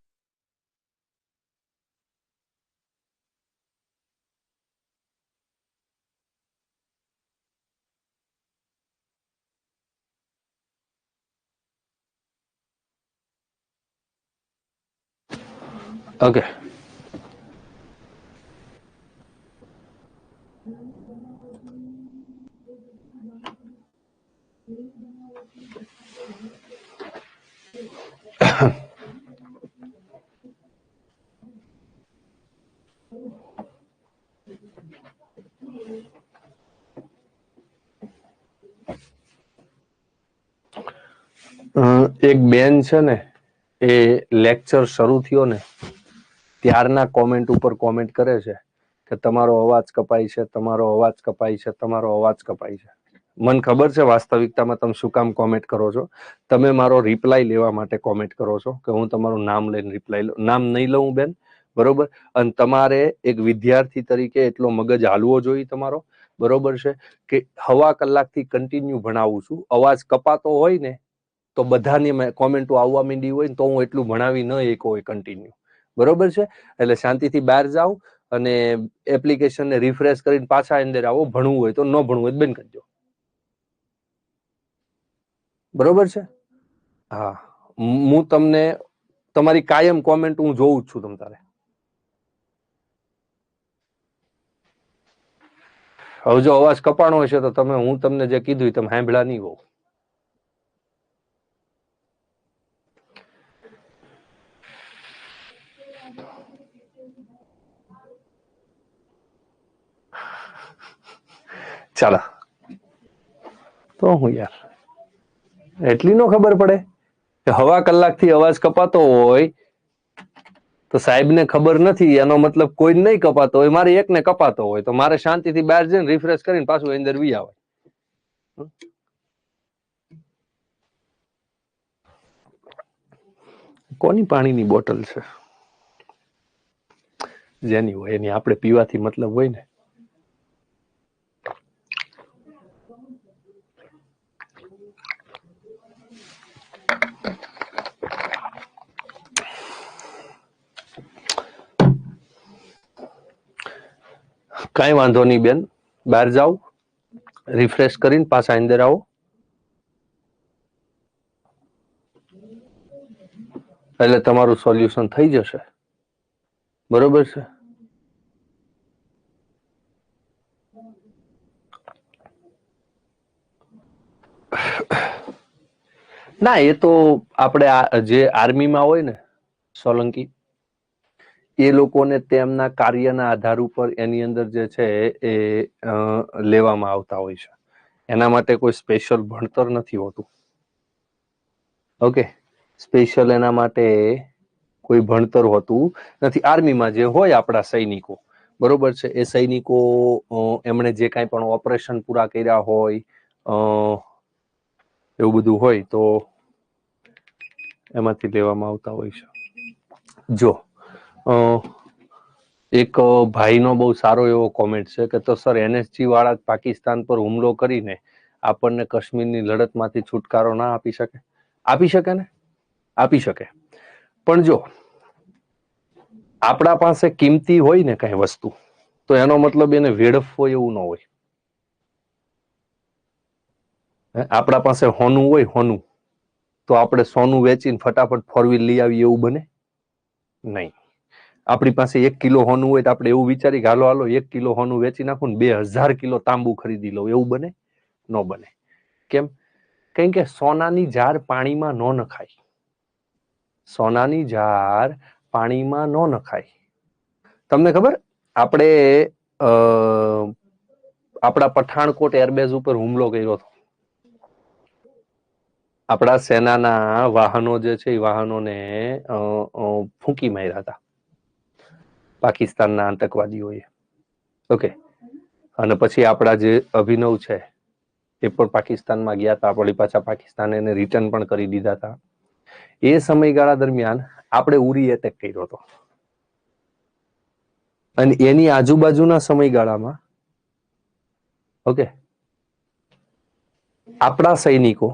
ઓકે, એક બેન છે ને, એ લેક્ચર શરૂ થયો ને ત્યારના કોમેન્ટ ઉપર કોમેન્ટ કરે છે કે તમારો અવાજ કપાય છે, તમારો અવાજ કપાય છે, તમારો અવાજ કપાય છે. મને ખબર છે વાસ્તવિકતામાં તમે શું કામ કોમેન્ટ કરો છો. તમે મારો રિપ્લાય લેવા માટે કોમેન્ટ કરો છો કે હું તમારું નામ લઈને રિપ્લાય લઉં. નામ નહીં લઉં બેન, બરોબર. અને તમારે એક વિદ્યાર્થી તરીકે એટલો મગજ હાલવો જોઈએ તમારો, બરોબર છે, કે 1/2 કલાકથી કન્ટિન્યુ ભણાવું છું. અવાજ કપાતો હોય ને તો બધાની કોમેન્ટો આવવા માંડી હોય ને તો હું એટલું ભણાવી ન એક હોય કન્ટિન્યુ, બરોબર છે. એટલે શાંતિથી બહાર જાઓ અને એપ્લિકેશનને રિફ્રેશ કરીને પાછા અંદર આવો. ભણવું હોય તો, ન ભણવું હોય તો બંધ કરી દો, બરોબર છે. હા, હું તમને તમારી કાયમ કોમેન્ટ હું જોઉં જ છું. તમ તારે હવે જો અવાજ કપાણો હશે તો તમે, હું તમને જે કીધું તમે સાંભળ્યા નહીં હોવ. ચાલો, તો હું યાર એટલી નો ખબર પડે. હવા કલાકથી અવાજ કપાતો હોય તો સાહેબને ખબર નથી, એનો મતલબ કોઈ નહીં કપાતો હોય, મારે એકને કપાતો હોય તો મારે શાંતિથી બહાર જઈને રિફ્રેશ કરીને પાછું અંદર વી આવે. કોની પાણીની બોટલ છે? જેની હોય એની, આપણે પીવાથી મતલબ હોય ને. કઈ વાંધો નહીં બેન, બહાર જાઓ, રિફ્રેશ કરીને પાછા અંદર આવો, એટલે તમારું સોલ્યુશન થઈ જશે. બરોબર છે? ના, એ તો આપણે જે આર્મીમાં હોય ને સોલંકી, એ લોકોને તેમના કાર્યના આધાર ઉપર એની અંદર જે છે એ લેવામાં આવતા હોય છે. એના માટે કોઈ સ્પેશિયલ ભણતર નથી હોતું. ઓકે, સ્પેશિયલ એના માટે કોઈ ભણતર હોતું નથી. આર્મીમાં જે હોય આપણા સૈનિકો, બરોબર છે, એ સૈનિકો એમણે જે કાંઈ પણ ઓપરેશન પૂરા કર્યા હોય, એવું બધું હોય તો એમાંથી લેવામાં આવતા હોય છે. જો એક ભાઈનો બહુ સારો એવો કોમેન્ટ છે કે, તો સર NSG વાળા પાકિસ્તાન પર હુમલો કરીને આપણને કાશ્મીરની લડતમાંથી છુટકારો ના આપી શકે? આપી શકે ને, આપી શકે. પણ જો આપણા પાસે કિંમતી હોય ને કઈ વસ્તુ, તો એનો મતલબ એને વેડફવો એવું ન હોય. આપણા પાસે હોનું હોય, હોનું, તો આપણે સોનું વેચીને ફટાફટ 4 વ્હીલ લઈ આવીએ એવું બને નહીં. આપણી પાસે 1 કિલો હોનું હોય તો આપણે એવું વિચારી કે હાલો હાલો 1 કિલો હોનું વેચી નાખું ને 2000 કિલો તાંબુ ખરીદી લઉં, એવું બને? ન બને. કેમ? કેમ કે સોનાની જાર પાણીમાં ન નખાય. સોનાની જાર પાણીમાં ન નખાય. તમને ખબર, આપણે આપણા પઠાણકોટ એરબેઝ ઉપર હુમલો કર્યો હતો. આપણા સેનાના વાહનો જે છે એ વાહનોને ફૂંકી માર્યા હતા પાકિસ્તાનના આતંકવાદીઓએ. ઓકે, અને પછી આપણા જે અભિનવ છે એ પણ પાકિસ્તાનમાં ગયા હતા, વળી પાછા પાકિસ્તાને એને રિટર્ન પણ કરી દીધા હતા. એ સમયગાળા દરમિયાન આપણે ઉરી એટેક કર્યો હતો, અને એની આજુબાજુના સમયગાળામાં ઓકે આપણા સૈનિકો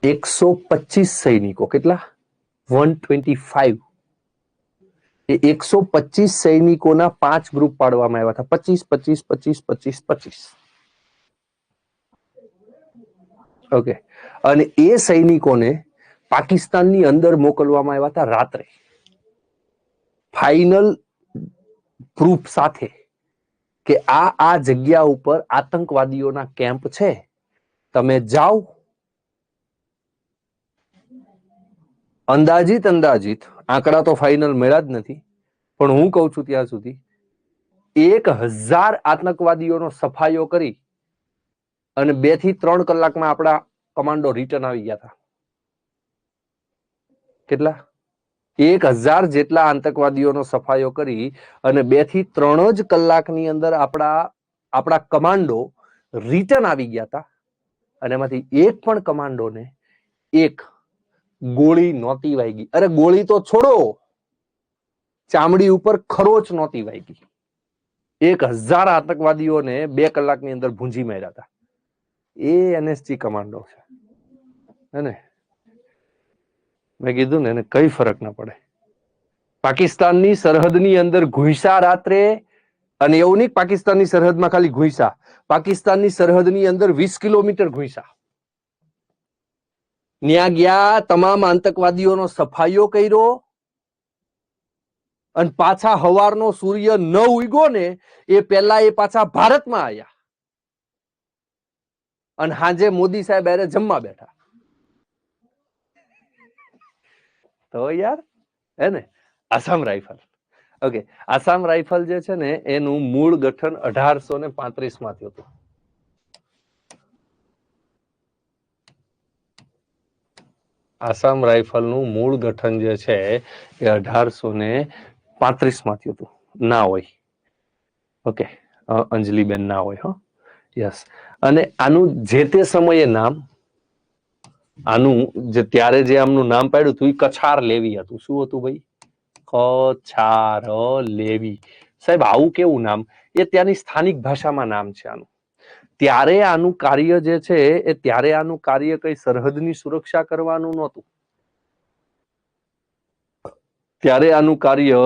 125 સૈનિકો, કેટલા? 125. એ 125 સૈનિકોના 5 ગ્રુપ પાડવામાં આવ્યા હતા. 25, 25, 25, 25, 25. ઓકે, અને એ સૈનિકોને પાકિસ્તાનની અંદર મોકલવામાં આવ્યા હતા રાત્રે, ફાઇનલ પ્રૂફ સાથે કે આ જગ્યા ઉપર આતંકવાદીઓના કેમ્પ છે, તમે જાઓ. અંદાજિત આંકડા તો ફાઇનલ મળ્યા જ નથી, પણ હું કઉ છું ત્યાં સુધી 1000 આતંકવાદીઓનો સફાયો કરી અને 2 થી 3 કલાકમાં આપણા કમાન્ડો રિટર્ન આવી ગયા હતા. કેટલા? 1000 જેટલા આતંકવાદીઓનો સફાયો કરી અને 2 થી 3 જ કલાકની અંદર આપણા કમાન્ડો રિટર્ન આવી ગયા હતા. અને એમાંથી એક પણ કમાન્ડોને એક ગોળી નહોતી વાગી. અરે ગોળી તો છોડો, ચામડી ઉપર ખરોચ નહોતી વાગી. 1000 આતંકવાદીઓને 2 કલાકની અંદર ભૂંજી માર્યા હતા. એ NSG કમાન્ડો છે, હે? મેં કીધું ને, એને કઈ ફરક ના પડે. પાકિસ્તાનની સરહદની અંદર ઘુસ્યા રાત્રે, અને એવું નહીં પાકિસ્તાનની સરહદમાં ખાલી ઘુસ્યા, પાકિસ્તાનની સરહદની અંદર 20 કિલોમીટર ઘુસ્યા. ત્યાં ગયા, તમામ આતંકવાદીઓનો સફાયો કર્યો, અને પાછા હવારનો સૂર્ય ન ઉગ્યો ને એ પહેલા એ પાછા ભારતમાં આવ્યા, અને હાજે મોદી સાહેબ અરે જમવા બેઠા. તો યાર, હે ને? Assam rifle. Okay, Assam rifle જે છે ને એનું મૂળ ગઠન 1835 માં થયું હતું. આસામ રાઇફલનું મૂળ ગઠન જે છે એ 1835 માં થયું હતું. ના હોય, ઓકે, અંજલિબેન ના હોય, હો, યસ. અને આનું જે તે સમયે નામ, આનું જે ત્યારે જે આમનું નામ પાડ્યું હતું એ કછાર લેવી હતું. શું હતું ભાઈ? કછાર લેવી. સાહેબ આવું કેવું નામ? એ ત્યાંની સ્થાનિક ભાષામાં નામ છે આનું. ત્યારે આનું કાર્ય જે છે એ ત્યારે આનું કાર્ય કઈ સરહદની સુરક્ષા કરવાનું નહોતું. ત્યારે આનું કાર્ય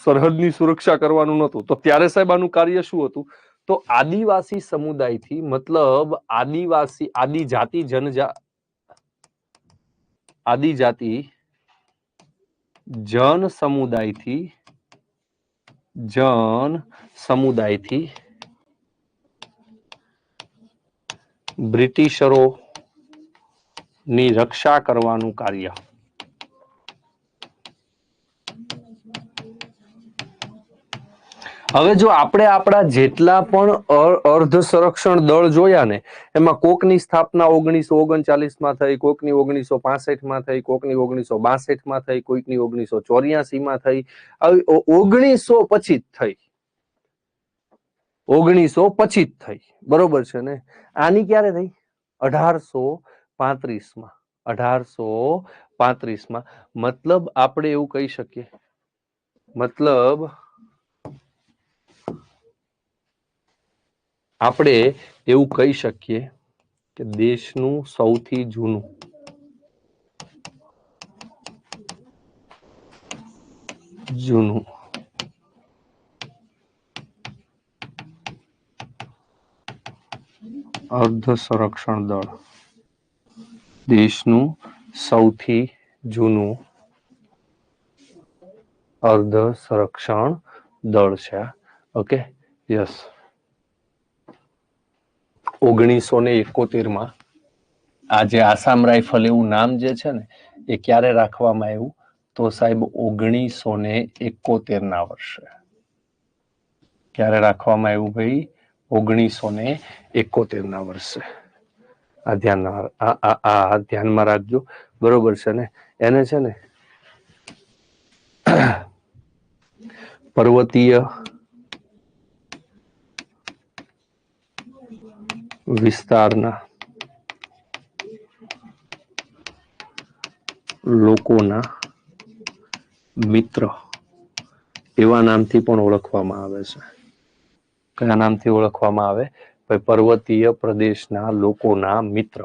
સરહદની સુરક્ષા કરવાનું નહોતું. તો ત્યારે સાહેબ આનું કાર્ય શું હતું? તો આદિવાસી સમુદાયથી, મતલબ આદિવાસી આદિજાતિ આદિજાતિ જન સમુદાયથી બ્રિટિશરો ની રક્ષા કરવાનું કાર્ય. હવે જો આપણે આપણા જેટલા પણ અર્ધ સંરક્ષણ દળ જોયા ને, એમાં કોકની સ્થાપના 1939 માં થઈ, કોકની 1965 માં થઈ, કોકની 1962 માં થઈ, કોઈકની 1984 માં થઈ, 1900 પછી થઈ. 1925 થઈ, બરોબર છે ને? આની ક્યારે થઈ? 1835 માં. 1835 માં. મતલબ આપણે એવું કહી શકીએ, કે દેશનું સૌથી જૂનું અર્ધ સંરક્ષણ દળ, દેશનું સૌથી જૂનું અર્ધ સંરક્ષણ દળ છે. Okay, yes. 1971 માં આ જે આસામ રાઇફલ એવું નામ જે છે ને એ ક્યારે રાખવામાં આવ્યું? તો સાહેબ 1971 ના વર્ષે. ક્યારે રાખવામાં આવ્યું ભાઈ? 1971 ના વર્ષે. આ ધ્યાનમાં રાખજો, બરોબર છે ને? એને છે ને પર્વતીય વિસ્તારના લોકોના મિત્ર એવા નામથી પણ ઓળખવામાં આવે છે. કયા નામથી ઓળખવામાં આવે? પર્વતીય પ્રદેશના લોકોના મિત્ર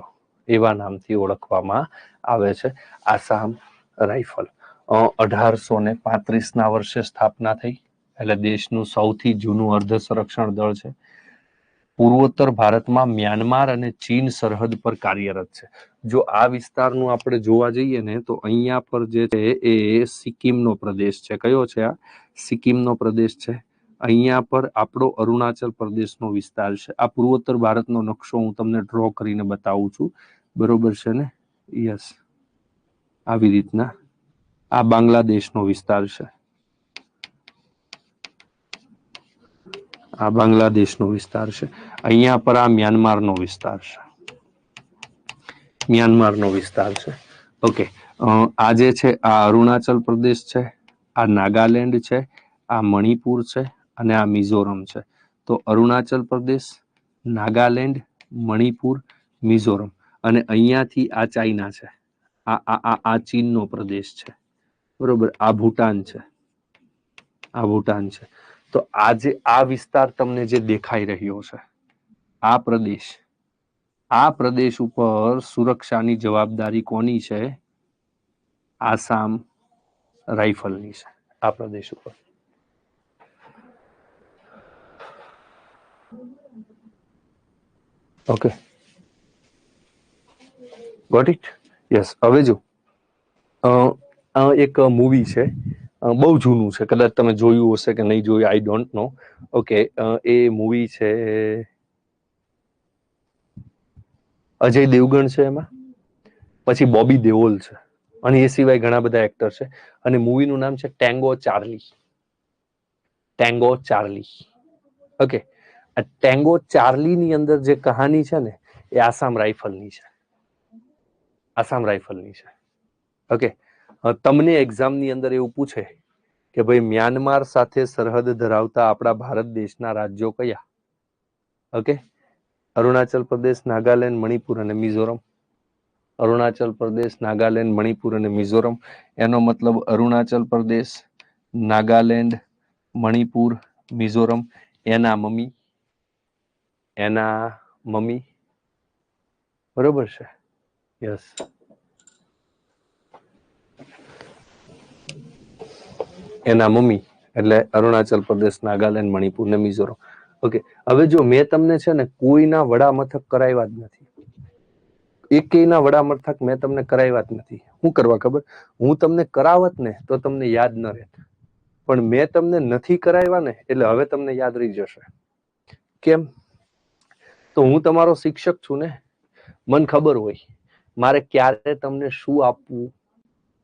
એવા નામથી ઓળખવામાં આવે છે આસામ રાઇફલ. 1835 ના વર્ષે સ્થાપના થઈ, એટલે દેશનું સૌથી જૂનું અર્ધ સંરક્ષણ દળ છે. પૂર્વોત્તર ભારતમાં મ્યાનમાર અને ચીન સરહદ પર કાર્યરત છે. જો આ વિસ્તારનું આપણે જોવા જઈએ ને તો અહીંયા પર જે છે એ સિક્કિમનો પ્રદેશ છે. કયો છે આ? સિક્કિમનો પ્રદેશ છે. અહીંયા પર આપણો અરુણાચલ પ્રદેશનો વિસ્તાર છે. આ પૂર્વોત્તર ભારતનો નકશો હું તમને ડ્રો કરીને બતાવું છું, બરોબર છે ને? યસ, આવી રીતના આ બાંગ્લાદેશનો વિસ્તાર છે. આ બાંગ્લાદેશનો વિસ્તાર છે. અહીંયા પર આ મ્યાનમારનો વિસ્તાર છે. ઓકે, આ જે છે આ અરુણાચલ પ્રદેશ છે, આ નાગાલેન્ડ છે, આ મણિપુર છે અને આ મિઝોરમ છે. તો અરુણાચલ પ્રદેશ, નાગાલેન્ડ, મણિપુર, મિઝોરમ અને અહીંયાથી આ ચાઇના છે. આ ચીનનો પ્રદેશ છે, બરોબર. આ ભૂટાન છે. તો આ વિસ્તાર તમને જે દેખાઈ રહ્યો છે, આ પ્રદેશ ઉપર સુરક્ષાની જવાબદારી કોની છે? આસામ રાઇફલની છે. આ પ્રદેશ ઉપર. Okay, got it? યસ. હવે જો એક મૂવી છે, બહુ જૂનું છે, કદાચ તમે જોયું હશે કે નહીં જોયું, I don't know. Okay, A movie છે, અજય દેવગણ છે એમાં, પછી બોબી દેઓલ છે અને એ સિવાય ઘણા બધા એક્ટર છે. અને મૂવીનું નામ છે ટેંગો ચાર્લી. ઓકે, આ ટેંગો ચાર્લી ની અંદર જે કહાની છે ને એ આસામ રાઇફલની છે. આસામ રાઇફલની છે. ઓકે, તમને એક્ઝામની અંદર એવું પૂછે કે ભાઈ મ્યાનમાર સાથે સરહદ ધરાવતા આપણા ભારત દેશના રાજ્યો કયા? ઓકે, અરુણાચલ પ્રદેશ, નાગાલેન્ડ, મણિપુર અને મિઝોરમ. અરુણાચલ પ્રદેશ, નાગાલેન્ડ, મણિપુર અને મિઝોરમ. એનો મતલબ અરુણાચલ પ્રદેશ, નાગાલેન્ડ, મણિપુર, મિઝોરમ. એના મમ્મી, એના મમ્મી. બરોબર છે? યસ. એના મમ્મી એટલે અરુણાચલ પ્રદેશ, નાગાલેન્ડ, મણિપુર ને મિઝોરમ. ઓકે, હવે જો મેં તમને છે ને કોઈના વડા મથક કરાવ્યા જ નથી. એકેયના વડા મથક મેં તમને કરાવ્યા જ નથી. શું કરવા ખબર? હું તમને કરાવત ને તો તમને યાદ ન રહેત, પણ મેં તમને નથી કરાવ્યા ને એટલે હવે તમને યાદ રહી જશે. કેમ? તો હું તમારો શિક્ષક છું ને, મને ખબર હોય મારે ક્યારે તમને શું આપવું,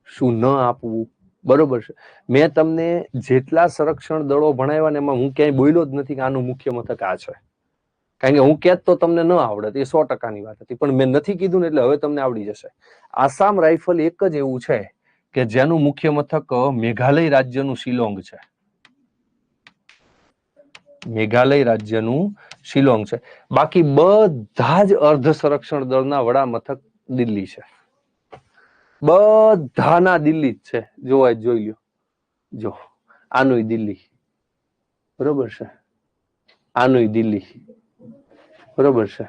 શું ન આપવું. બરોબર છે? મેં તમને જેટલા સંરક્ષણ દળો ભણાવ્યા ને એમાં હું ક્યાંય બોલ્યો જ નથી કે આનું મુખ્ય મથક આ છે. કારણ કે હું કહેત તો તમને ન આવડત, એ 100%ની વાત હતી, પણ મેં નથી કીધું ને એટલે હવે તમને આવડી જશે. આસામ રાઇફલ એક જ એવું છે કે જેનું મુખ્ય મથક મેઘાલય રાજ્યનું શિલોંગ છે. મેઘાલય રાજ્યનું શિલોંગ છે. બાકી બધા જ અર્ધ સંરક્ષણ દળના વડા મથક દિલ્હી છે. બધાના દિલ્હી જ છે. જોવાય જોઈ લ્યો. જો આનું દિલ્હી, બરોબર છે? આનું દિલ્હી, બરોબર છે?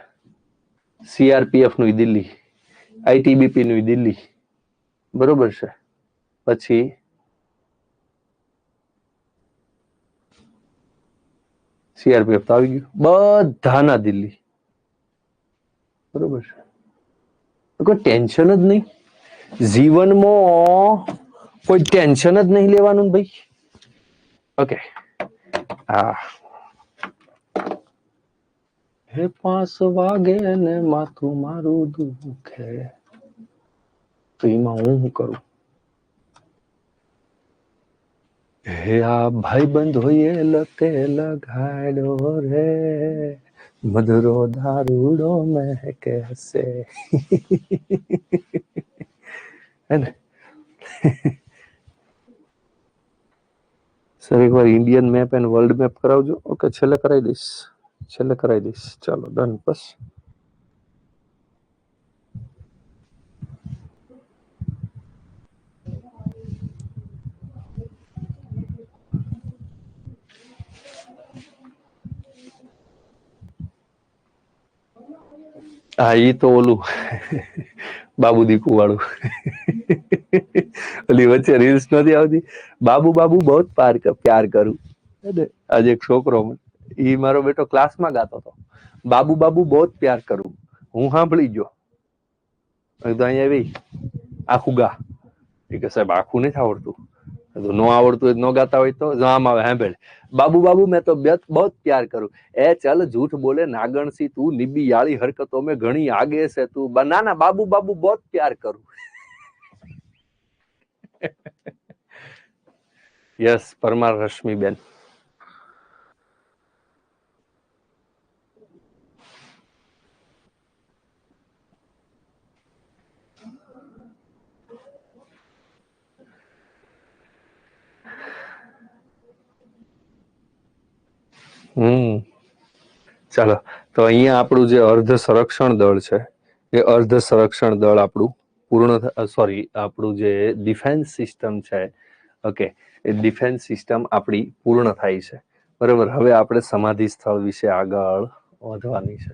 સીઆરપીએફ નું દિલ્હી, આઈટીબીપી નું દિલ્હી, બરોબર છે? પછી સીઆરપીએફ તો આવી ગયું. બધાના દિલ્હી, બરોબર છે? કોઈ ટેન્શન જ નહીં. જીવનમાં કોઈ ટેન્શન જ નહીં લેવાનું ભાઈ. ઓકે, હા. હે 5 વાગે ને માથું મારું દુખે, તો એમાં હું શું કરું? હે આ ભાઈ બંધોએ લતે લગાડ્યો રે, મધુરો દારૂડો મેં કેસે. હે ને? સર એકવાર Indian map and world map કરાવજો. ઓકે, છેલ્લે કરાવી દઈશ, છેલ્લે કરાવી દઈશ. ચાલો ડન. બસ હા, ઈ તો ઓલું બાબુ દીપુ વાળું. ઓલી વચ્ચે રીલ્સ નથી આવતી, બાબુ બાબુ બહુ પ્યાર કરું. આજે એક છોકરો, ઈ મારો બેટો ક્લાસમાં ગાતો હતો, બાબુ બાબુ બહુ પ્યાર કરું. હું સાંભળી ગયો. તો અહીંયા આવી આખું ગા. એ કે સાહેબ આખું નથી આવડતું. ન આવડતું હોય ન ગાતા હોય તો આમ આવે સાંભળ, બાબુ બાબુ મેં તો બહુ પ્યાર કરું. એ ચાલ જૂઠ બોલે નાગણસી તું, નિબી યાળી હરકતો મેં ઘણી આગે છે તું. ના ના, બાબુ બાબુ બહુ પ્યાર કરું. યસ, પરમાર રશ્મિબેન. ચાલો, તો અહીંયા આપણું જે અર્ધ સંરક્ષણ દળ છે એ અર્ધ સંરક્ષણ દળ આપણું આપણું જે ડિફેન્સ સિસ્ટમ છે, ઓકે, એ ડિફેન્સ સિસ્ટમ આપણી પૂર્ણ થાય છે. બરોબર. હવે આપણે સમાધિ સ્થળ વિશે આગળ વધવાની છે.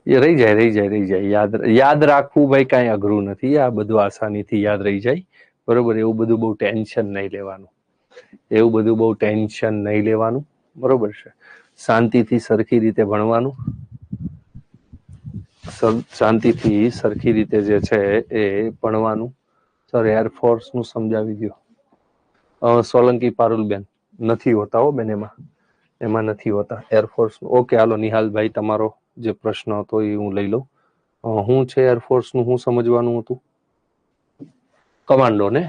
એ રહી જાય. યાદ રાખવું ભાઈ કાંઈ અઘરું નથી. આ બધું આસાનીથી યાદ રહી જાય. બરોબર. એવું બધું બહુ ટેન્શન નહીં લેવાનું. બરોબર છે? શાંતિથી સરખી રીતે ભણવાનું, શાંતિથી સરખી રીતે જે છે એ ભણવાનું. સર એરફોર્સ નું સમજાવી દો. સોલંકી પારુલબેન, નથી હોતા હો બેન, એમાં નથી હોતા એરફોર્સ. ઓકે, હાલો નિહાલભાઈ, તમારો જે પ્રશ્ન હતો એ હું લઈ લઉં. શું છે એરફોર્સ નું? શું સમજવાનું હતું? કમાન્ડો ને,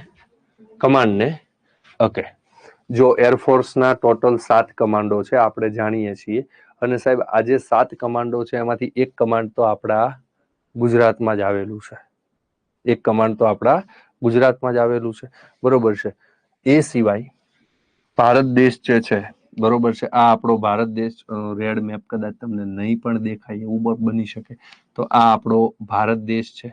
કમાન્ડ ને. ઓકે, જો એરફોર્સના ટોટલ 7 કમાન્ડો છે, આપણે જાણીએ છીએ. અને સાહેબ આજે 7 કમાન્ડો છે એમાંથી એક કમાન્ડ તો આપણા ગુજરાતમાં જ આવેલું છે, એક કમાન્ડ તો આપણા ગુજરાતમાં જ આવેલું છે, બરોબર છે. એ સિવાય ભારત દેશ જે છે, બરોબર છે, આ આપણો ભારત દેશ, રેડ મેપ કદાચ તમને નહીં પણ દેખાય એવું બની શકે, તો આ આપણો ભારત દેશ છે,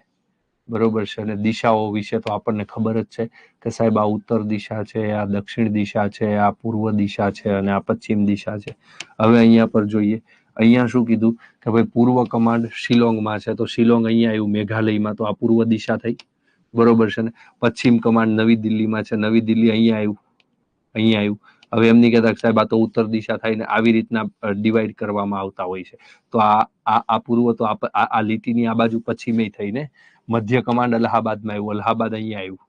બરોબર છે. અને દિશાઓ વિશે તો આપણને ખબર જ છે કે સાહેબ આ ઉત્તર દિશા છે, આ દક્ષિણ દિશા છે, આ પૂર્વ દિશા છે અને આ પશ્ચિમ દિશા છે. હવે અહીંયા પર જોઈએ, અહીંયા શું કીધું કે ભાઈ પૂર્વ કમાન્ડ શિલોંગમાં છે, તો શિલોંગ અહીંયા આવ્યું મેઘાલયમાં, તો આ પૂર્વ દિશા થઈ, બરોબર છે ને. પશ્ચિમ કમાન્ડ નવી દિલ્હીમાં છે, નવી દિલ્હી અહીંયા આવ્યું, અહીંયા આવ્યું. હવે એમ નહીં કહેતા સાહેબ આ તો ઉત્તર દિશા થાય ને, આવી રીતના ડિવાઈડ કરવામાં આવતા હોય છે. તો આ પૂર્વ તો આ લીટીની આ બાજુ પશ્ચિમે થઈ ને, મધ્ય કમાન્ડ અલ્હાબાદમાં આવ્યું, અલ્હાબાદ અહીંયા આવ્યું,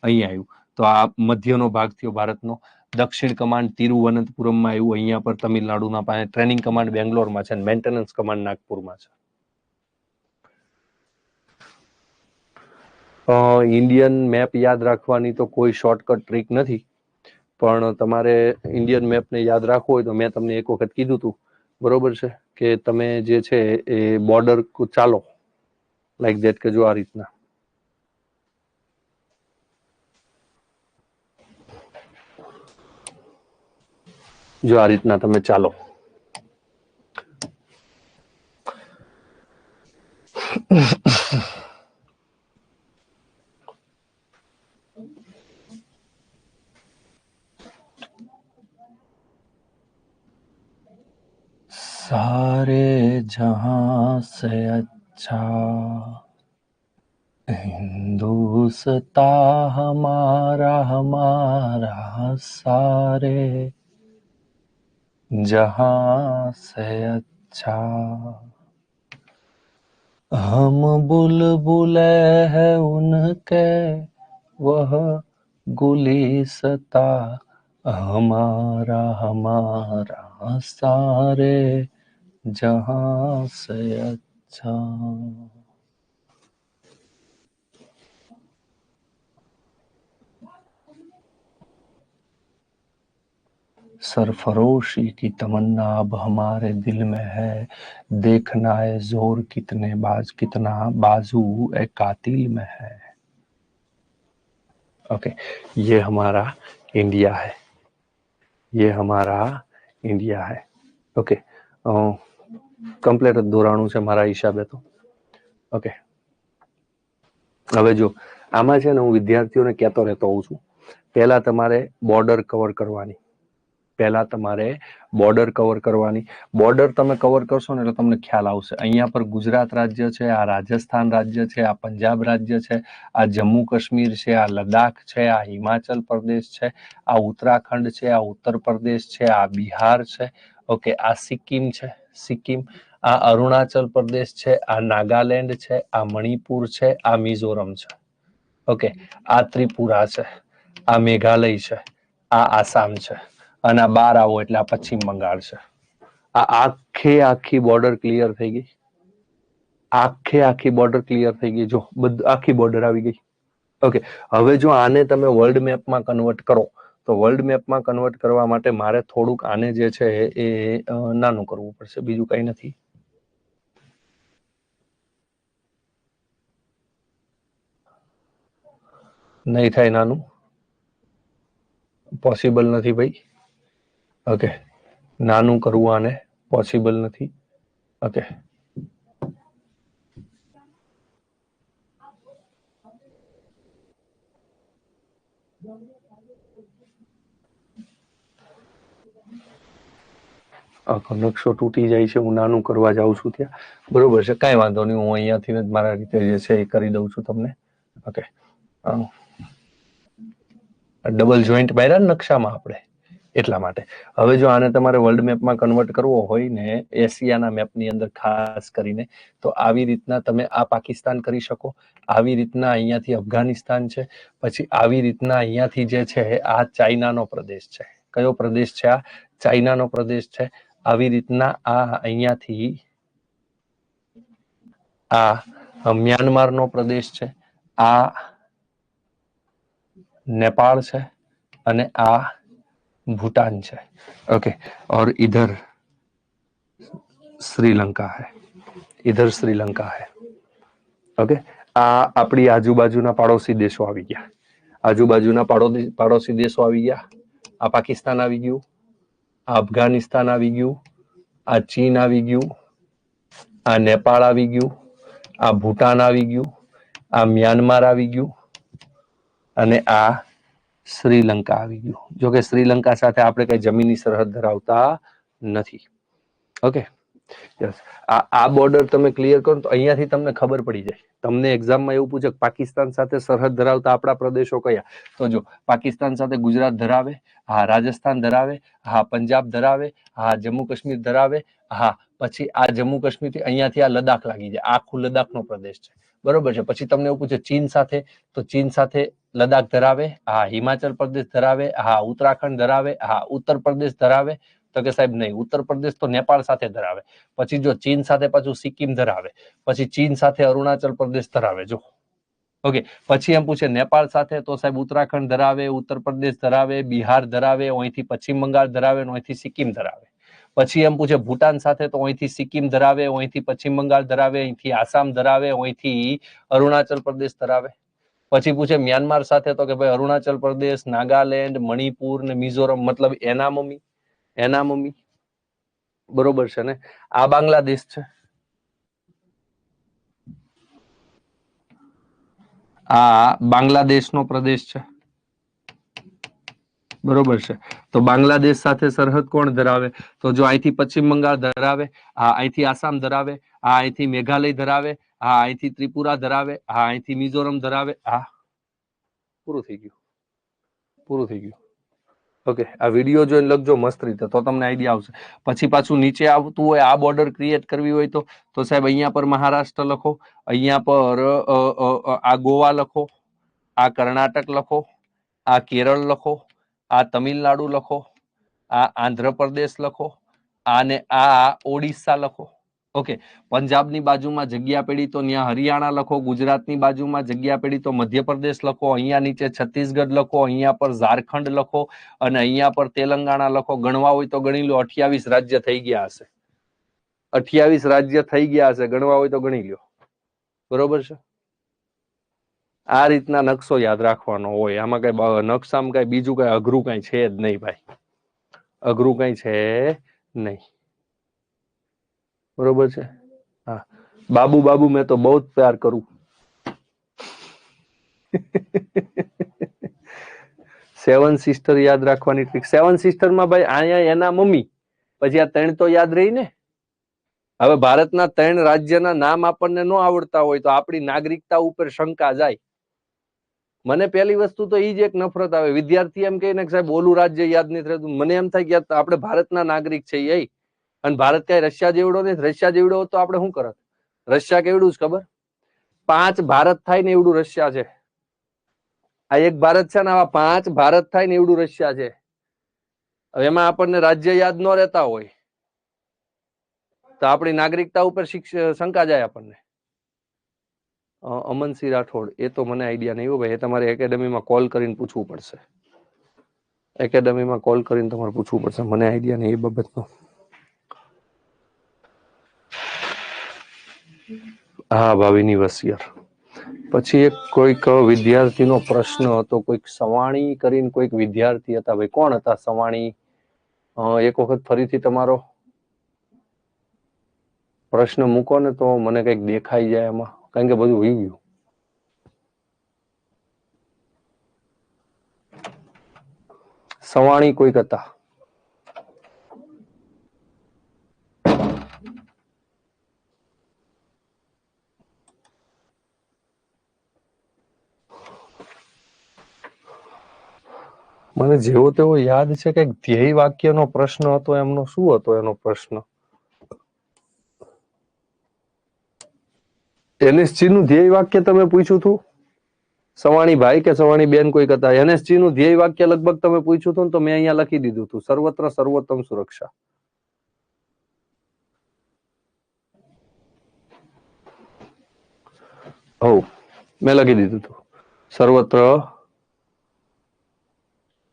અહીંયા આવ્યું, તો આ મધ્યનો ભાગ થયો ભારતનો. દક્ષિણ કમાન્ડ તિરુવનંતપુરમમાં આવ્યું, અહીંયા પર તમિલનાડુના પાસે. ટ્રેનિંગ કમાન્ડ બેંગ્લોરમાં છે, મેન્ટેનન્સ કમાન્ડ નાગપુરમાં છે. ઇન્ડિયન મેપ યાદ રાખવાની તો કોઈ શોર્ટકટ ટ્રીક નથી, પણ તમારે ઇન્ડિયન મેપને યાદ રાખવો હોય તો મેં તમને એક વખત કીધું હતું, બરોબર છે, કે તમે જે છે એ બોર્ડર ચાલો લાઈક ધેટ, કે જો આ રીતના, જો આ રીતના તમે ચાલો, सारे जहां से अच्छा हिंदुस्तान हमारा हमारा, सारे जहां से अच्छा हम बुलबुले हैं उनके वह गुलिस्ता, हमारा हमारा सारे जहां से अच्छा. सरफरोशी की तमन्ना अब हमारे दिल में है, देखना है जोर कितना बाजू ए कातिल में है. ओके, ये हमारा इंडिया है, ये हमारा इंडिया है. ओके, કમ્પ્લેટ જ દોરાણું છે મારા હિસાબે તો. ઓકે, હવે જો આમાં છે ને હું વિદ્યાર્થીઓને કહેતો રહેતો હોઉં છું, પહેલા તમારે બોર્ડર કવર કરવાની, પહેલા તમારે બોર્ડર કવર કરવાની. બોર્ડર તમે કવર કરશો ને એટલે તમને ખ્યાલ આવશે. અહીંયા પર ગુજરાત રાજ્ય છે, આ રાજસ્થાન રાજ્ય છે, આ પંજાબ રાજ્ય છે, આ જમ્મુ કાશ્મીર છે, આ લદ્દાખ છે, આ હિમાચલ પ્રદેશ છે, આ ઉત્તરાખંડ છે, આ ઉત્તર પ્રદેશ છે, આ બિહાર છે. ઓકે, આ સિક્કિમ છે, સિક્કિમ, આ અરુણાચલ પ્રદેશ છે, આ નાગાલેન્ડ છે, આ મણિપુર છે, આ મિઝોરમ છે. ઓકે, આ ત્રિપુરા છે, આ મેઘાલય છે, આ આસામ છે, અને બહાર આવો એટલે આ પશ્ચિમ બંગાળ છે. આ આખી બોર્ડર ક્લિયર થઈ ગઈ, આખી બોર્ડર ક્લિયર થઈ ગઈ. જો આખી બોર્ડર આવી ગઈ. ઓકે, હવે જો આને તમે વર્લ્ડ મેપમાં કન્વર્ટ કરો, તો વર્લ્ડ મેપમાં કન્વર્ટ કરવા માટે મારે થોડુંક આને જે છે એ નાનું કરવું પડશે, બીજું કઈ નથી. નહીં થાય નાનું, પોસિબલ નથી ભાઈ. ઓકે, નાનું કરવું આને પોસિબલ નથી. ઓકે, નકશો તૂટી જાય છે, હું નાનું કરવા જાઉં છું ત્યાં, બરોબર છે, કાંઈ વાંધો નહીં, હું અહીંયાથી જ મારા રીતે જે છે એ કરી દઉં છું તમને. ઓકે, ડબલ જોઈન્ટ માર્યા નકશામાં આપણે, એટલા માટે. હવે જો આને તમારે વર્લ્ડ મેપમાં કન્વર્ટ કરવો હોય ને, એશિયાના મેપની અંદર ખાસ કરીને, તો આવી રીતના તમે આ પાકિસ્તાન કરી શકો, આવી રીતના અહીંયાથી અફઘાનિસ્તાન છે, પછી આવી રીતના અહીંયાથી જે છે આ ચાઇનાનો પ્રદેશ છે. કયો પ્રદેશ છે? આ ચાઇનાનો પ્રદેશ છે. આવી રીતના આ અહીંયાથી આ મ્યાનમારનો પ્રદેશ છે, આ नेपाल છે, અને આ ભૂટાન છે. ओके, और इधर श्रीलंका है, इधर श्रीलंका है। ओके, आ अपनी आजूबाजूना पाड़ोशी देशों આવી ગયા, આજુબાજુના પાડોશી દેશો આવી ગયા। આ પાકિસ્તાન આવી ગયું, આ અફઘાનિસ્તાન આવી ગયું, આ ચીન આવી ગયું, આ નેપાળ આવી ગયું, આ ભૂટાન આવી ગયું, આ મ્યાનમાર આવી ગયું અને આ શ્રીલંકા આવી ગયું। જો કે શ્રીલંકા સાથે આપણે કઈ જમીની સરહદ ધરાવતા નથી। ઓકે, યસ, આ બોર્ડર તમે ક્લિયર કરો તો અહીંયાથી તમને ખબર પડી જાય। તમને એક્ઝામમાં એવું પૂછે પાકિસ્તાન સાથે સરહદ ધરાવતા આપણા પ્રદેશો કયા, તો જો પાકિસ્તાન સાથે ગુજરાત ધરાવે, હા રાજસ્થાન ધરાવે, હા પંજાબ ધરાવે, હા જમ્મુ કાશ્મીર ધરાવે, હા પછી આ જમ્મુ કાશ્મીર થી અહીંયાથી આ લદ્દાખ લાગી જાય, આખું લદ્દાખનો પ્રદેશ છે, બરોબર છે। પછી તમને એવું પૂછે ચીન સાથે, તો ચીન સાથે લદ્દાખ ધરાવે, હા હિમાચલ પ્રદેશ ધરાવે, હા ઉત્તરાખંડ ધરાવે, હા ઉત્તર પ્રદેશ ધરાવે, તો કે સાહેબ નહીં, ઉત્તર પ્રદેશ તો નેપાળ સાથે ધરાવે। પછી જો ચીન સાથે પાછું સિક્કિમ ધરાવે, પછી ચીન સાથે અરુણાચલ પ્રદેશ ધરાવે। જો ઓકે, પછી એમ પૂછે નેપાળ સાથે, તો સાહેબ ઉત્તરાખંડ ધરાવે, ઉત્તર પ્રદેશ ધરાવે, બિહાર ધરાવે, અહીંથી પશ્ચિમ બંગાળ ધરાવે, અહીંથી સિક્કિમ ધરાવે। પછી એમ પૂછે ભૂટાન સાથે, તો અહીંથી સિક્કિમ ધરાવે, અહીંથી પશ્ચિમ બંગાળ ધરાવે, અહીંથી આસામ ધરાવે, અહીંથી અરુણાચલ પ્રદેશ ધરાવે। પછી પૂછે મ્યાનમાર સાથે, તો કે ભાઈ અરુણાચલ પ્રદેશ, નાગાલેન્ડ, મણિપુર ને મિઝોરમ, મતલબ એના મમ્મી, બરોબર છે ને। આ બાંગ્લાદેશ છે, આ બાંગ્લાદેશનો પ્રદેશ છે, બરોબર છે। તો બાંગ્લાદેશ સાથે સરહદ કોણ ધરાવે, તો જો અહીંથી પશ્ચિમ બંગાળ ધરાવે, હા અહીંથી આસામ ધરાવે, હા અહીંથી મેઘાલય ધરાવે, હા અહીંથી ત્રિપુરા ધરાવે, હા અહીંથી મિઝોરમ ધરાવે। હા પૂરું થઈ ગયું। ઓકે, આ વિડીયો જોઈને લખજો મસ્ત રીતે, તો તમને આઈડિયા આવશે। પછી પાછું નીચે આવતું હોય, આ બોર્ડર ક્રિએટ કરવી હોય તો સાહેબ અહીંયા પર મહારાષ્ટ્ર લખો, અહીંયા પર આ ગોવા લખો, આ કર્ણાટક લખો, આ કેરળ લખો, આ તમિલનાડુ લખો, આ આંધ્રપ્રદેશ લખો, આને આ ઓડિશા લખો। ઓકે, પંજાબની બાજુમાં જગ્યા પડી તો ત્યાં હરિયાણા લખો, ગુજરાતની બાજુમાં જગ્યા પડી તો મધ્યપ્રદેશ લખો, અહીંયા નીચે છત્તીસગઢ લખો, અહીંયા પર ઝારખંડ લખો અને અહીંયા પર તેલંગાણા લખો। ગણવા હોય તો ગણી લો, 28 રાજ્ય થઈ ગયા હશે, 28 રાજ્ય થઈ ગયા હશે, ગણવા હોય તો ગણી લો, બરોબર છે। આ રીતના નકશો યાદ રાખવાનો હોય, આમાં કઈ નકશામાં કઈ બીજું કઈ અઘરું કઈ છે જ નહીં ભાઈ, અઘરું કઈ છે નહીં, બરોબર છે। હા, બાબુ મેં તો બહુ પ્યાર કરું। 7 સિસ્ટર યાદ રાખવાની ટ્રીક, 7 સિસ્ટર માં ભાઈ અહીંયા એના મમ્મી, પછી આ 3 તો યાદ રહી ને। હવે ભારતના 3 રાજ્યના નામ આપણને ન આવડતા હોય તો આપણી નાગરિકતા ઉપર શંકા જાય। મને પહેલી વસ્તુ તો એ જ એક નફરત આવે, વિદ્યાર્થી એમ કહે ને કે સાહેબ ઓલું રાજ્ય યાદ નથી રહેતું, મને એમ થાય કે આપણે ભારતના નાગરિક છીએ, અને ભારત કઈ રશિયા જેવડો નથી, રશિયા જેવડો તો આપણે શું કરત? રશિયા કેવડું છે ખબર? 5 ભારત થાય ને એવડું રશિયા છે। આ એક ભારત છે ને, આવા 5 ભારત થાય ને એવડું રશિયા છે। હવે એમાં આપણને રાજ્ય યાદ ન રહેતા હોય તો આપણી નાગરિકતા ઉપર શંકા જાય આપણને। અમનસિંહ રાઠોડ, એ તો મને આઈડિયા નહીં ભાઈ, એ તમારે એકેડેમીમાં કોલ કરીને પૂછવું પડશે, એકેડેમીમાં કોલ કરીને તમારે પૂછવું પડશે, મને આઈડિયા નહીં એ બાબતનો। હા ભાવિની વસિયર। પછી એક કોઈક વિદ્યાર્થીનો પ્રશ્ન હતો, કોઈક સવાણી કરીને કોઈક વિદ્યાર્થી હતા, ભાઈ કોણ હતા સવાણી? એક વખત ફરીથી તમારો પ્રશ્ન મૂકો ને તો મને કઈક દેખાઈ જાય એમાં, કારણ કે બધું હોઈ ગયું। સવાણી કોઈક હતા, મને જેવો તેવો યાદ છે કે ધ્યેય વાક્યનો પ્રશ્ન હતો, એમનો શું હતો એનો પ્રશ્ન? એનએસજી નું ધ્યેય વાક્ય તમે પૂછ્યું હતું? સવાણી ભાઈ કે સવાણી બેન કોઈક હતા, એનએસજી નું ધ્યેય વાક્ય લગભગ તમે પૂછ્યું હતું ને, તો મેં અહીંયા લખી દીધું હતું, સર્વત્ર સર્વોત્તમ સુરક્ષા। મેં લખી દીધું હતું સર્વત્ર,